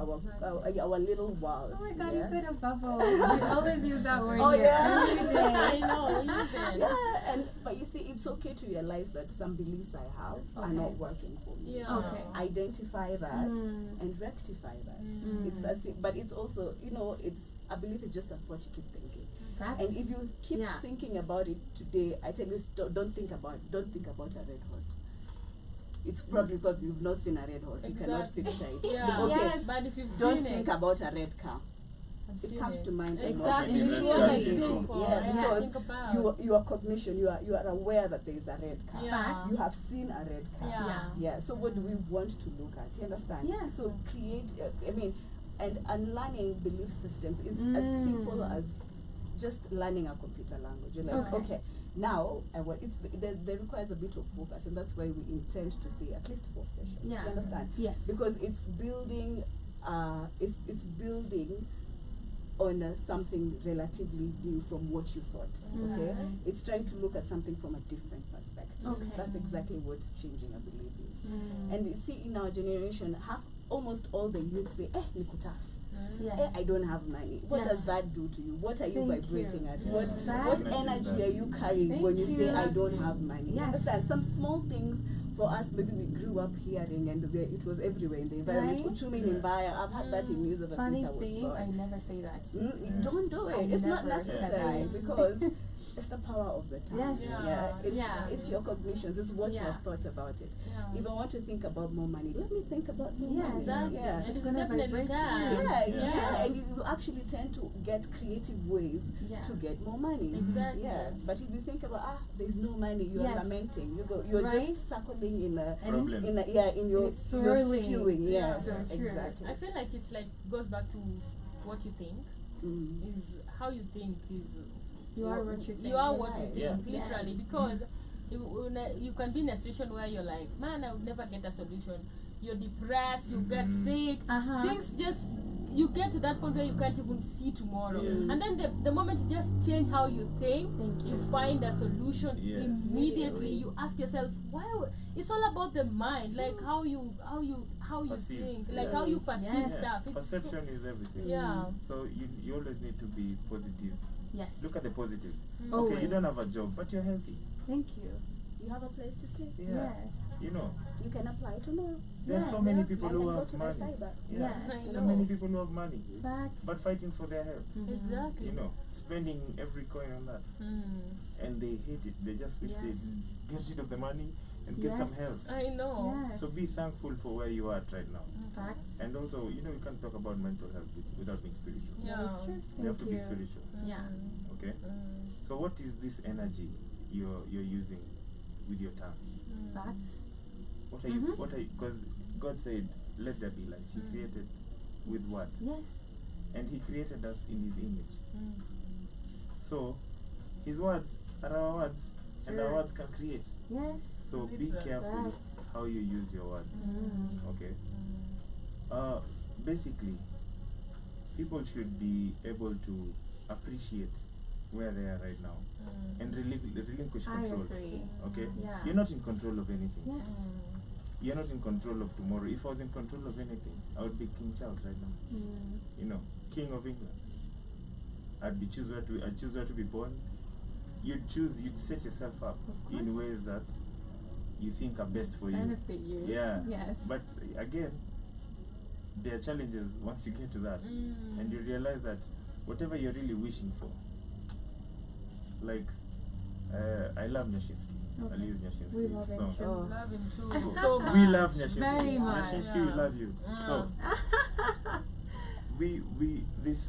our little world. Oh my god, yeah? you said a bubble. You always use that word Oh, here yeah. every I day. know, even. Yeah, but you see, it's okay to realize that some beliefs I have are Okay. not working for me. Yeah. Okay. Identify that Mm. and rectify that. Mm. But it's also, a belief is just a thought you keep thinking. That's, And if you keep yeah. thinking about it today, I tell you, don't think about a red horse. It's probably because you've not seen a red horse. You cannot Exactly. picture it. Yeah. Okay. Yes. But if you've Don't seen think it, about a red car. I've It seen comes it. to mind. Exactly. Most It's people what I don't think know. for. Yeah, I because think about. your cognition, you are aware that there is a red car. Yeah. You have seen a red car. Yeah. Yeah. So what do we want to look at? You understand? Yeah. So create. And unlearning belief systems is as simple as just learning a computer language. You're like, Okay. okay, now they requires a bit of focus, and that's why we intend to see at least 4 sessions. Yeah. You understand? Yes. Because it's building. It's building on something relatively new from what you thought. Okay, it's trying to look at something from a different perspective. Okay. That's exactly what changing a belief is. Mm. And you see, in our generation, almost all the youth say, niko tough. Yes. I don't have money. What Yes. does that do to you? What are you Thank vibrating you. at? Yeah. What That- energy are you carrying Thank when you say you. I don't have money? You Yes. understand? Some small things for us, maybe we grew up hearing, and it was everywhere in the environment. Right. Uchumi ni mbaya. I've had that in news ever Funny since I was thing, I born. never say that. Don't do it. I It's not never said necessary that. because it's the power of the tongue. Yes. Yeah. It's your cognitions. It's what you Yeah. have thought about it. Yeah. If I want to think about more money, let me think about more Yes. money. Exactly. Yeah. And It's it gonna definitely vibrate can. you. Yeah, Yeah. and you actually tend to get creative ways Yeah. to get more money. Exactly. Yeah, but if you think about there's no money, you're Yes. lamenting. You're Right? just circling in a Problems. in your It's swirling. spewing. Yeah. Yes, So true. exactly. I feel like it's like goes back to what you think is how you think is You are what you think. you are what you Yeah. think Yeah. literally because you can be in a situation where you're like, man, I would never get a solution. You're depressed, you get sick, Uh-huh. things just you get to that point where you can't even see tomorrow. Yes. And then the moment you just change how you think, Thank you. find a solution Yes. immediately. You ask yourself, it's all about the mind, like how you Perceive. think, like Yeah. how you perceive Yes. stuff. It's Perception is everything. Yeah. So you always need to be positive. Yes. Look at the positive. Always. Okay, you don't have a job, but you're healthy. Thank you. You have a place to sleep. Yeah. Yes. You know, You can apply tomorrow. there's Yeah. so many Yeah. people I who can go have to the money. cyber. Yeah. Yes. I So know. many people who have money, Facts. but fighting for their health. Exactly. You know, spending every coin on that, and they hate it. They just wish Yes. they get rid of the money and get some Yes. health. I know. Yes. So be thankful for where you are at right now. Facts. And also, you can't talk about mental health without being spiritual. Yeah. That is true. You have to Thank be you. spiritual. Yeah. Okay. So what is this energy you're using with your tongue? That's What are you? What are you? Because God said, "Let there be light." He created with what? yes. And He created us in His image. So His words are our words, and our Sure. words can create. Yes. So be careful Right. how you use your words. Okay. Basically, people should be able to appreciate where they are right now and relinquish I control. agree. Okay. Yeah. You're not in control of anything. Yes. You're not in control of tomorrow. If I was in control of anything, I would be King Charles right now. You know, King of England. I'd choose where to be born. You'd set yourself up in ways that you think are best for you. Benefit you. Yeah. Yes. But again, there are challenges once you get to that, and you realize that whatever you're really wishing for, like I love Nyashinsky. Okay. I'll use We Nyashinsky's love him song. too. Oh. Love him too. So, So much. we love Nyashinsky. Very much. Nyashinsky, Yeah. we love you. Yeah. So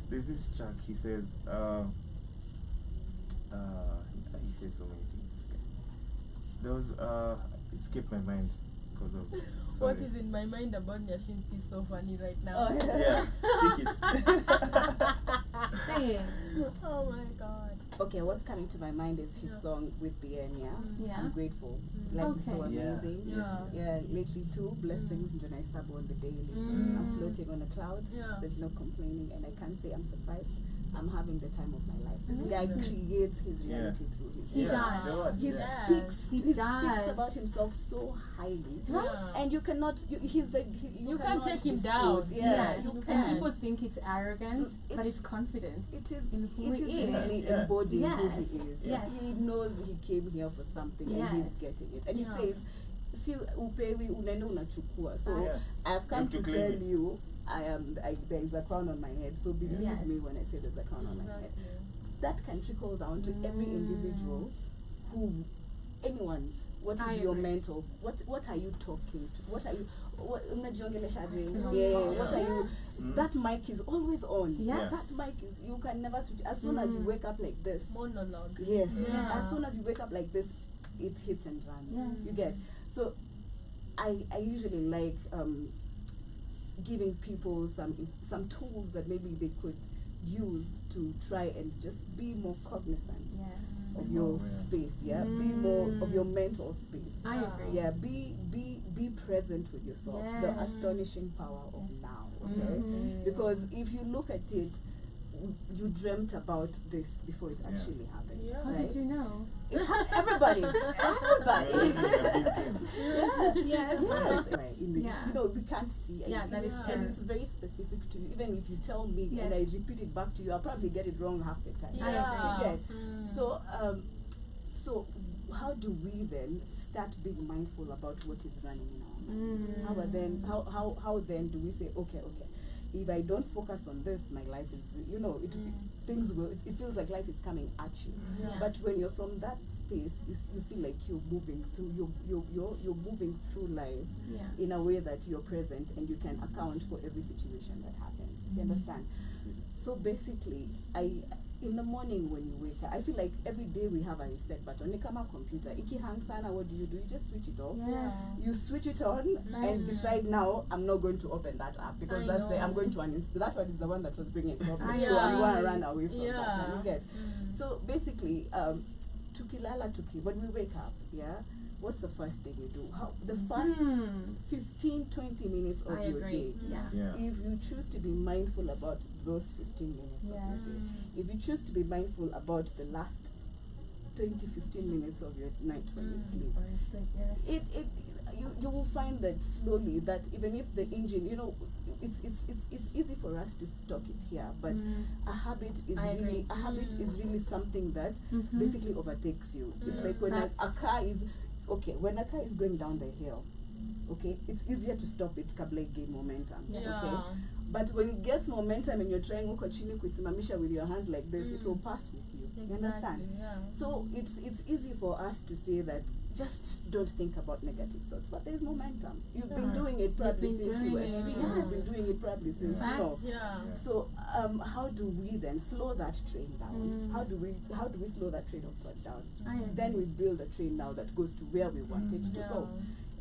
there's this track. He says he says so many things. This guy. There was it skipped my mind because of What sorry. is in my mind about Nyashinsky is so funny right now. Oh, Yeah, speak it. Say it. Oh my god. Okay, what's coming to my mind is his Yeah. song with Bien, yeah? Yeah. I'm grateful. Like, it's so Okay. Yeah. amazing. Yeah. Yeah, literally 2 blessings Njona Isabu on the daily. I'm floating on a cloud. Yeah. There's no complaining, and I can't say I'm surprised. I'm having the time of my life. This Amazing. guy creates his Yeah. reality through his He words. does. the word, He yeah. speaks. He He does. speaks about himself so highly, Yeah. and you cannot. He's the. You can't cannot take him dispute. down. Yeah, Yes. you And can't. people think it's arrogance, but It's- it's confidence. It is. in who It is he is. really Yeah. embodying who Yes. he is. Yes. He knows he came here for something, and he's Yes. getting it. And Yeah. he says, "Si upewi unene unachukua." So Yes. I've come You have to to claim tell it. you, there is a crown on my head. So believe Yes. me when I say there's a crown on my head. That can trickle down to every individual anyone. What I is your agree. mentor? What are you talking to? What are you? Unajiongelesha aje? Personal Yeah. thoughts. What are you? That mic is always on. Yes. That mic is. You can never switch. As soon as you wake up like this. Monologue. Yes. Yeah. As soon as you wake up like this, it hits and runs. Yes. You get. So, I usually like giving people some tools that maybe they could use to try and just be more cognizant Yes. of your Yeah. space. Yeah. Be more of your mental space. I agree. Yeah. Be present with yourself. Yes. The astonishing power of Yes. now. Okay. Mhm. Because if you look at it, you dreamt about this before it Yeah. actually happened. Yeah. How Right? did you know? Everybody. You're Everybody. living in a big dream. Yeah. Yes. Yes. Right. In the, Yeah. You know, we can't see. Yeah, that is And true. it's very specific to you. Even if you tell me Yes. and I repeat it back to you, I'll probably get it wrong half the time. I Yeah. You get? So how do we then start being mindful about what is running in our minds? How then do we say, okay, if I don't focus on this, my life is, it feels like life is coming at you. Yeah. But when you're from that space, you feel like you're moving through, you're moving through life Yeah. in a way that you're present and you can account for every situation that happens. You understand? So basically, in the morning when you wake up, I feel like every day we have a reset button. Ni kama computer. Iki hang sana, what do? You just switch it off. Yes. You switch it on and decide now I'm not going to open that app because I'm going to uninstall. That one is the one that was bringing problems. So I'm going to run away from that. And you get. So basically, when we wake up, yeah, what's the first thing you do? The first 15-20 minutes of I your agree. day. Yeah. Yeah. If you choose to be mindful about those 15 minutes of your Yes. day, if you choose to be mindful about the last 20-15 minutes of your night when you sleep, Or it's like, yes. you will find that slowly that even if the engine, it's easy for us to stock it here, but a habit is I agree. really something that Mhm. basically overtakes you. It's like when a car is when a car is going down the hill, Okay, it's easier to stop it kabla gain momentum. Yeah. Okay, but when it gets momentum and you're trying to continue kusimamisha with your hands like this, it will pass with you. You understand? Yeah. So it's easy for us to say that just don't think about negative thoughts, but there's momentum. You've been doing it probably since you were three. You've been doing it probably since you know. Yeah. So how do we then slow that train down? How do we slow that train of thought down? Then we build a train now that goes to where we want it to go.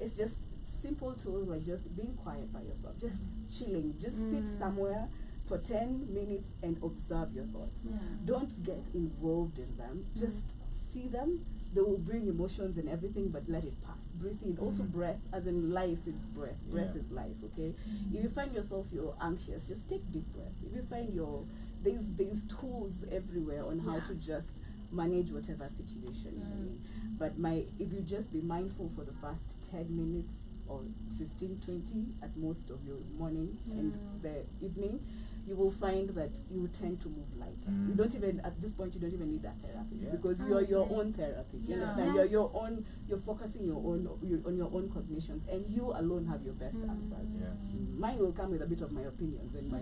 It's just simple tools like just being quiet by yourself, just chilling, just sit somewhere for 10 minutes and observe your thoughts. Don't get involved in them, just see them. They will bring emotions and everything, but let it pass. Breathe in. Also breath, as in life is breath. Breath is life, okay? If you find yourself you're anxious, just take deep breaths. If you find there's tools everywhere on how to just manage whatever situation you're in. But if you just be mindful for the first 10 minutes or 15, 20 at most of your morning and the evening, you will find that you tend to move light. You don't even, at this point, you don't even need a therapist because you are your own therapy. You understand? You're your own. You're focusing on your own cognitions, and you alone have your best answers. Mine will come with a bit of my opinions and my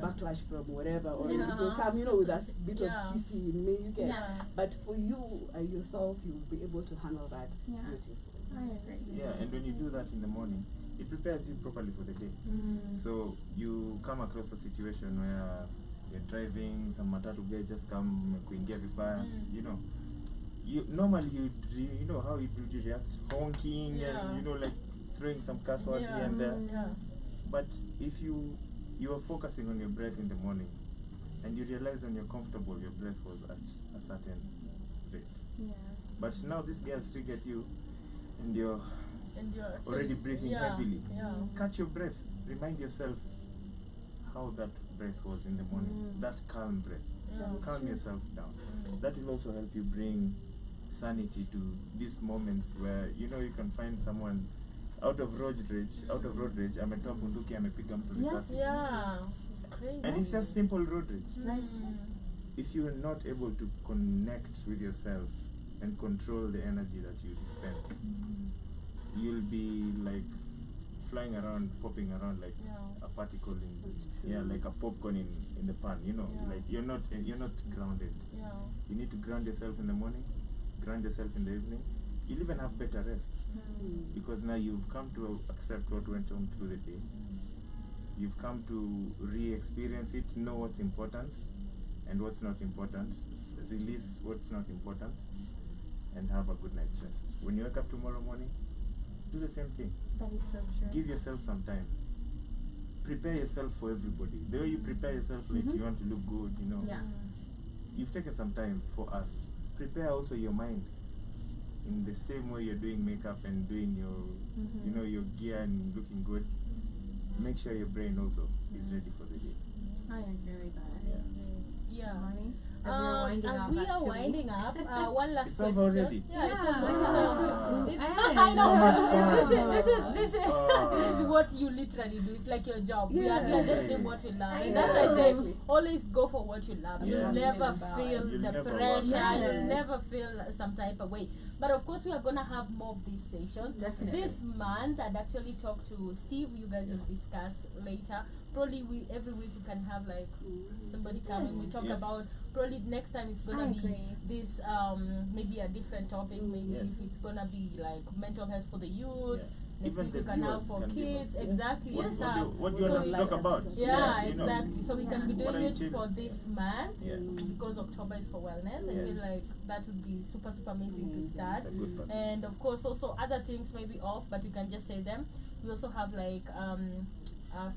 backlash from whatever, or it will come, with a bit of kissy in me. You get, but for you yourself, you will be able to handle that beautifully. I agree. Yeah, and when you do that in the morning, it prepares you properly for the day. So you come across a situation where you're driving, some matatu guy just come kuingia vibaya, you normally you know how you react, honking and like throwing some cuss words here and there. But if you are focusing on your breath in the morning and you realize when you're comfortable your breath was at a certain rate. But now this guy has triggered you and you're already breathing heavily. Catch your breath. Remind yourself how that breath was in the morning. That calm breath. Calm yourself down. That will also help you bring sanity to these moments where you can find someone out of road rage. Ametoa bunduki amepiga mtu risasi. It's crazy. And it's just simple road rage. If you are not able to connect with yourself and control the energy that you dispense, you'll be like flying around, popping around like a particle in like a popcorn in the pan, like you're not grounded. You need to ground yourself in the morning, ground yourself in the evening. You'll even have better rest because now you've come to accept what went on through the day. You've come to re-experience it, know what's important and what's not important, release what's not important, and have a good night's rest. When you wake up tomorrow morning, do the same thing. That is so true. Give yourself some time. Prepare yourself for everybody. The way you prepare yourself, like you want to look good, you've taken some time for us. Prepare also your mind in the same way you're doing makeup and doing your, your gear and looking good. Make sure your brain also is ready for the day. I agree with that. Yeah. Money, as we are winding up, One last It's question. over already. It's not. So much This is what you literally do. It's like your job. We are just doing what we love. And that's why I say always go for what you love. Yes. You'll never feel You'll the never pressure. work. You'll never feel some type of way. But of course, we are gonna have more of these sessions. Definitely. This month, I'd actually talked to Steve. You guys will discuss later. Probably every week we can have like somebody coming. We talk about. Probably next time it's gonna be this maybe a different topic. Maybe if it's gonna be like mental health for the youth. Next Even week the we can have viewers for can give kids. us, Exactly. what So you want us to talk about. yeah, you know. exactly. So we can be What doing are you it achieving? for this month because October is for wellness. I Yeah. feel like that would be super amazing to start. It's a good practice. And of course also other things may be off, but we can just say them. We also have like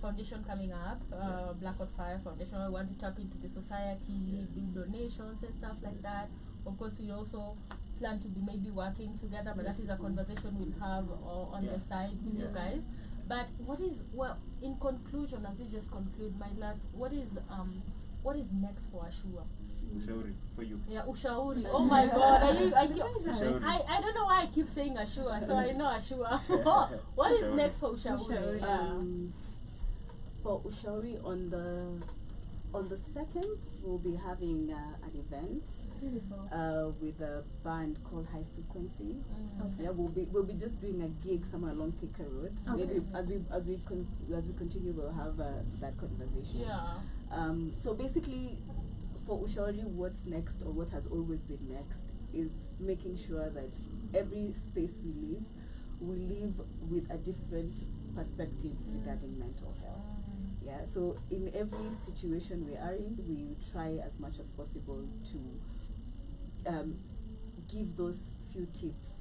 foundation coming up, Black Hot Fire Foundation. We want to tap into the society, do donations and stuff like that. Of course, we also plan to be maybe working together, but that is a conversation we'll have on the side with you guys. But in conclusion, as we just conclude, what is next for Ashua? Ushauri for you. Yeah, Ushauri. Oh my God! I don't know why I keep saying Ashua, so I know Ashua. What is next for Ushauri? For Ushauri on the On the 2nd, we'll be having an event Beautiful. with a band called High Frequency. Okay. Yeah, we'll be just doing a gig somewhere along Thika Road. Okay. Maybe as we continue, we'll have that conversation. Yeah. So basically, for Ushauri, what's next or what has always been next is making sure that every space we live with a different perspective regarding mental health. Yeah, so in every situation we are in, we try as much as possible to give those few tips.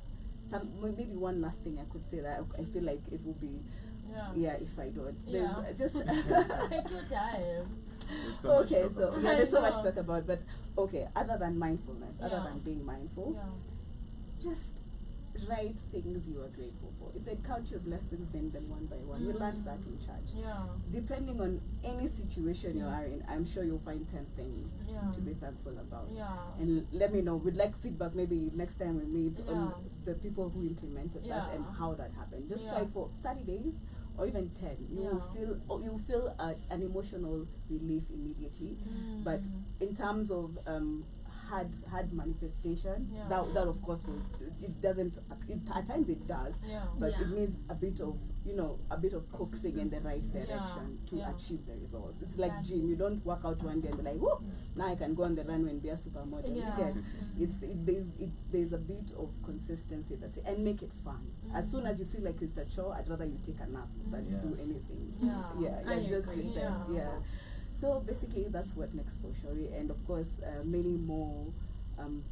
Maybe one last thing I could say that I feel like it will be, if I don't. Yeah. There's just Take your time. There's so much okay, to talk so about. yeah, there's so much I to know. talk about, but okay, other than mindfulness, other Yeah. than being mindful, Yeah. just write things you are grateful for. It said count your blessings, name them one by one. We learned that in church. Yeah. Depending on any situation you are in, I'm sure you'll find 10 things Yeah. to be thankful about. Yeah. And let me know. We'd like feedback maybe next time we meet on Yeah. the people who implemented that Yeah. and how that happened. Just Yeah. try for 30 days or even 10. You'll feel an emotional relief immediately. But in terms of hard manifestation, Yeah. that of course it doesn't. At times it does, Yeah. but Yeah. it needs a bit of coaxing in the right direction to Yeah. achieve the results. It's like Exactly. gym. You don't work out one day and be like, whoa, now I can go on the runway and be a supermodel. You Yeah. get there's a bit of consistency that's it, and make it fun. As soon as you feel like it's a chore, I'd rather you take a nap than Yeah. do anything. Yeah. I just agree. reset. Yeah. Yeah. So basically, that's what next for Ushauri, and of course, many more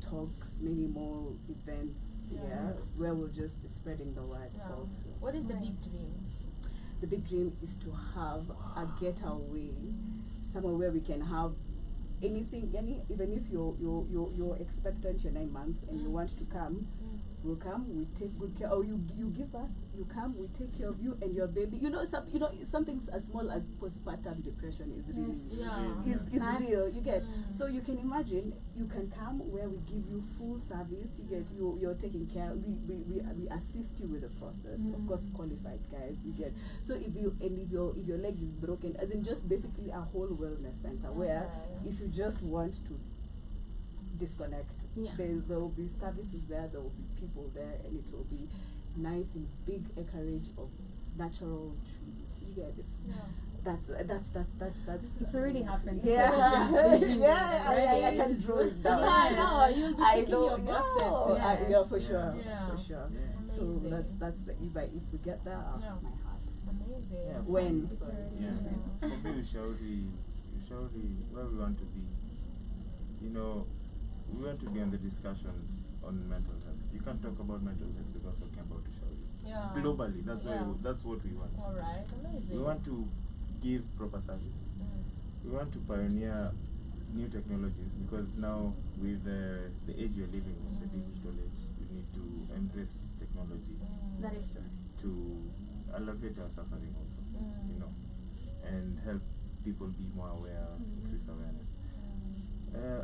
talks, many more events. Yeah. Where we'll just be spreading the word. Yeah. Of What is the big dream? the big dream is to have a getaway somewhere where we can have anything, even if you're expectant, you're 9 months and you want to come, we'll come, we take good care. Or you give birth, you come, we take care of you and your baby. Something as small as postpartum depression is really Yeah. is real. You get so you can imagine you can come where we give you full service. You get you're taken care. We assist you with the process. Of course, qualified guys. You get so if your leg is broken, as in just basically a whole wellness center where if you just want to disconnect, Yeah. there will be services there. There will be people there, and it will be nice in big acreage of natural trees. You get this. That's It's already happened. Yeah, I can draw it down. Yeah, I know. You'll be I ticking know. your boxes. Yeah, Yes. for sure. Yeah. For sure. Yeah. So Amazing. that's the if we get there, Yeah. my heart. Amazing. Yeah. When? It's Sorry. already Yeah. happened. For me, Ushauri, where we want to be. We want to be on the discussions on mental health. You can't talk about mental health without talking about Ushauri. Yeah. Globally, that's what we want. All right. Amazing. We want to give proper service. We want to pioneer new technologies because now with the age we're living in, the digital age, we need to embrace technology That is true. to alleviate our suffering also, and help people be more aware, increase awareness.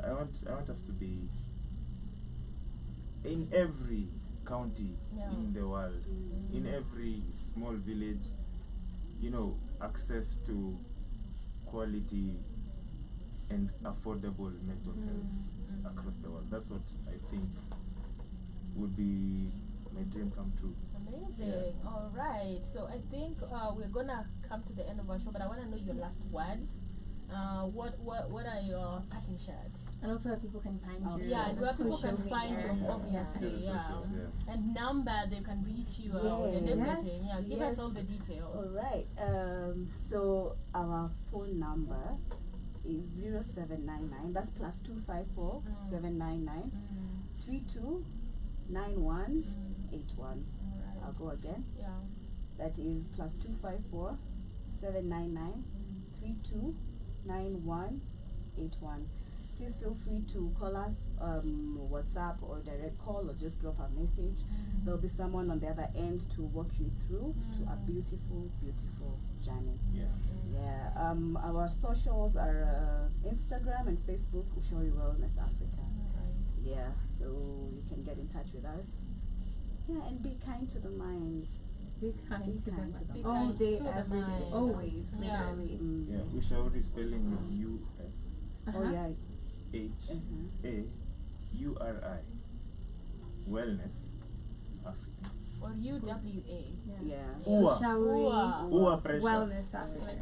I want us to be in every county in the world, in every small village, access to quality and affordable mental health across the world. That's what I think would be my dream come true. Amazing. All right. So I think we're gonna come to the end of our show, but I want to know your last words. What are your parting shots? And also where people can find you. Yeah, on where people social can find media. you, obviously. Yeah, Yeah. socials, yeah. And number they can reach you out and Yes. everything. Yeah. Give us Yes. all the details. All right. So our phone number is 0799. That's +254 799 329181. All I'll right. go again. Yeah. That is +254 799 329181. Please feel free to call us, WhatsApp or direct call, or just drop a message. There'll be someone on the other end to walk you through to a beautiful, beautiful journey. Yeah. Yeah. Our socials are Instagram and Facebook, Ushauri Wellness Africa. Yeah. So you can get in touch with us. Yeah, and be kind to the mind. Be kind Be to kind them. to them. Be All kind day, to them. every day, Yeah. always, Yeah. literally. Yeah, Ushauri spelling is U-S. Oh yeah. H-A-U-R-I. Wellness, African. Or UWA. Yeah. Ua. Ushauri, Ua pressure. wellness Africa.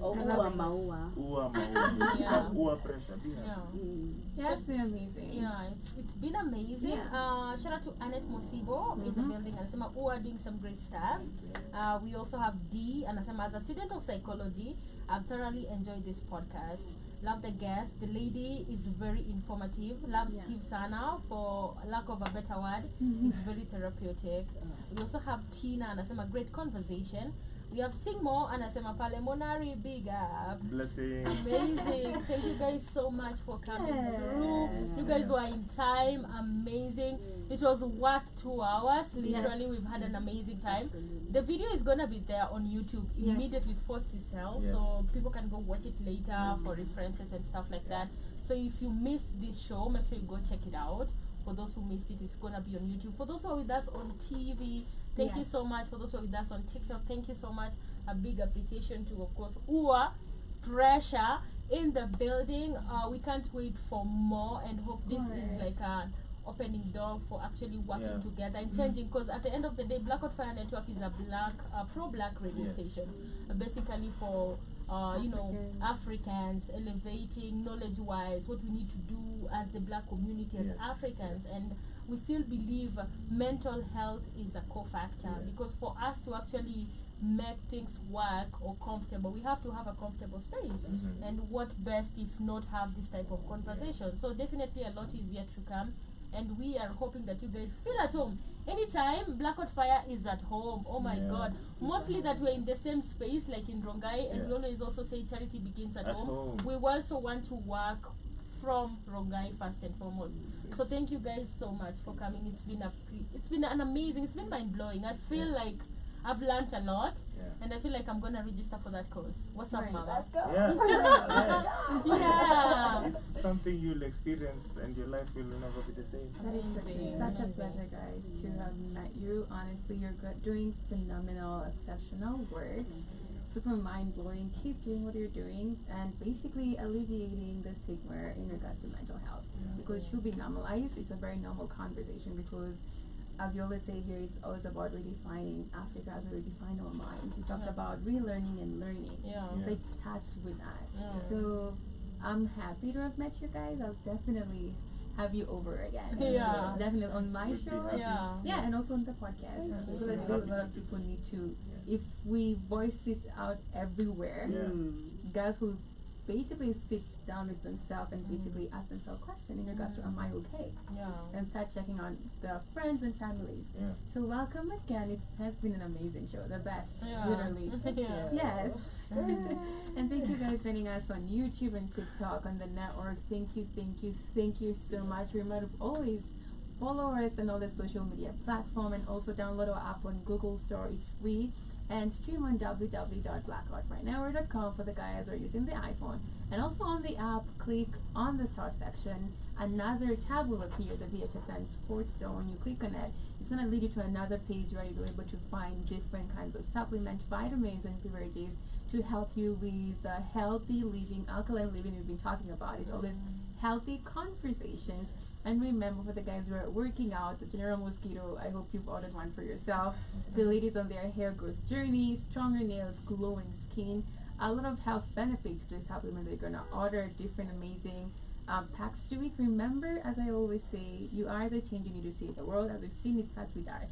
Oh, I ua love it. maua. Ua maua. Yeah. Ua pressure. Be happy. Yeah. Yeah, it's been amazing. Yeah, it's been amazing. Yeah. Shout out to Annette Mosibo in the building. Anasema are doing some great stuff. We also have D. Anasema as a student of psychology, I've thoroughly enjoyed this podcast. Love the guest. The lady is very informative. Love Yeah. Steve Sana, for lack of a better word. He's very therapeutic. We also have Tina. Anasema great conversation. We have Singmo. Anasema pale Monari, big up. Blessing. Amazing. Thank you guys so much for coming through. You guys were in time. Amazing. It was worth 2 hours. Literally, Yes. we've had an amazing time. Absolutely. The video is gonna be there on YouTube Yes. immediately it posts itself, Yes. so people can go watch it later for references and stuff like that. So if you missed this show, make sure you go check it out. For those who missed it, it's gonna be on YouTube. For those who are with us on TV, thank you Yes. so much. For those who are with us on TikTok, thank you so much. A big appreciation to, of course, UA Pressure in the building. We can't wait for more and hope this is like an opening door for actually working Yeah. together and changing, because at the end of the day, Blackout Fire Network is a pro-black radio Yes. station, basically for Africans, elevating knowledge-wise what we need to do as the black community, as Yes. Africans. And we still believe mental health is a co-factor, Yes. because for us to actually make things work or comfortable, we have to have a comfortable space. And what best if not have this type of conversation? So definitely a lot is yet to come, and we are hoping that you guys feel at home. Anytime Blackout Fire is at home, oh my Yeah. god, mostly that we're in the same space like in Rongai, and we Yeah. always also say charity begins at At home. home. We also want to work from Rongai first and foremost. So thank you guys so much for coming. It's been an amazing, it's been mind blowing. I feel like I've learned a lot, Yeah. and I feel like I'm gonna register for that course. What's up, Right. Mama? Let's go. Yeah. Yeah. It's something you'll experience and your life will never be the same. That is Amazing. such a Amazing. pleasure, guys, to have met you. Honestly, you're doing phenomenal, exceptional work. Super mind blowing. Keep doing what you're doing, and basically alleviating the stigma in regards to mental health, because it should be normalized. It's a very normal conversation, because as you always say here, it's always about redefining Africa as we redefine our minds. We talked about relearning and learning. Yeah. So it starts with that. Yeah. So I'm happy to have met you guys. I'll definitely have you over again. Yeah. So definitely on my We'd be show. happy. Yeah. And also on the podcast. Thank you. Because I feel a lot of people need to, if we voice this out everywhere, Yeah. guys will basically sit down with themselves and basically ask themselves questions in regards to, am I okay? Yeah. And start checking on their friends and families. Yeah. So welcome again. It has been an amazing show. The best. Yeah. Literally. Yeah. Yes. And thank you guys joining us on YouTube and TikTok on the network. Thank you so much. Remember to always follow us on all the social media platform, and also download our app on Google Store. It's free. And stream on www.blackoutfrenetwork.com for the guys who are using the iPhone. And also on the app, click on the star section. Another tab will appear, the VHFN Sports Store. When you click on it, it's going to lead you to another page where you'll be able to find different kinds of supplements, vitamins, and beverages to help you with the healthy living, alkaline living we've been talking about. It's always healthy conversations. And remember, for the guys who are working out, the General Mosquito, I hope you've ordered one for yourself. The ladies on their hair growth journey, stronger nails, glowing skin, a lot of health benefits to the supplement that you're gonna order, different amazing packs to it. Remember, as I always say, you are the change you need to see in the world. As we've seen, it starts with us.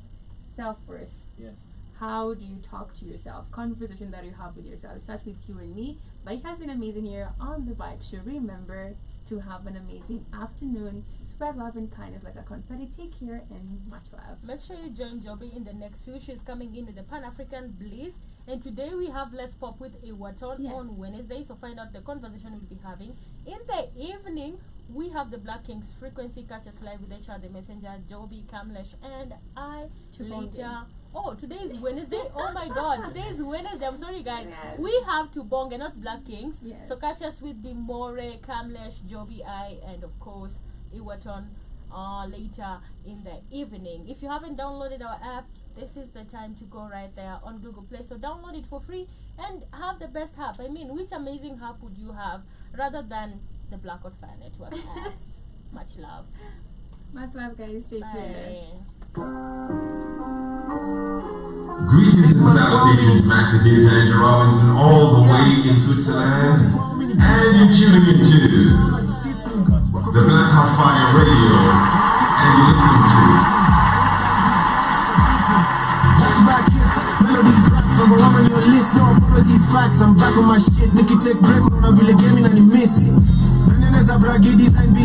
Self-worth. Yes. How do you talk to yourself? Conversation that you have with yourself. It starts with you and me. But it has been amazing here on the Vibe Show. Remember to have an amazing afternoon. Spread love and kindness like a confetti. Take care and much love. Make sure you join Joby in the next few. She's coming in with the Pan-African Bliss. And today we have Let's Pop with Iwaton Yes. on Wednesday. So find out the conversation we'll be having. In the evening, we have the Black Kings Frequency. Catch us live with HR, the Messenger, Joby, Kamlesh, and I later. Oh, today is Wednesday. Oh my god, today is Wednesday. I'm sorry, guys. Yes. We have to bong and not Black Kings. Yes. So catch us with the More, Kamlesh, Joby, I, and of course, Iwaton later in the evening. If you haven't downloaded our app, this is the time to go right there on Google Play. So download it for free and have the best app. I mean, which amazing app would you have rather than the Blackout Fire Network app? Much love. Much love, guys. Take care. Greetings and salutations, Maxi Hughes and Andrew Robinson, all the way in Switzerland. And you're tuning into the Black Hot Fire Radio. And you're listening to back hits, melodies, raps, I'm one on your list, no apologies, facts, I'm back on my shit, Nicky take break, when I really game in and miss it. None as a braggy design.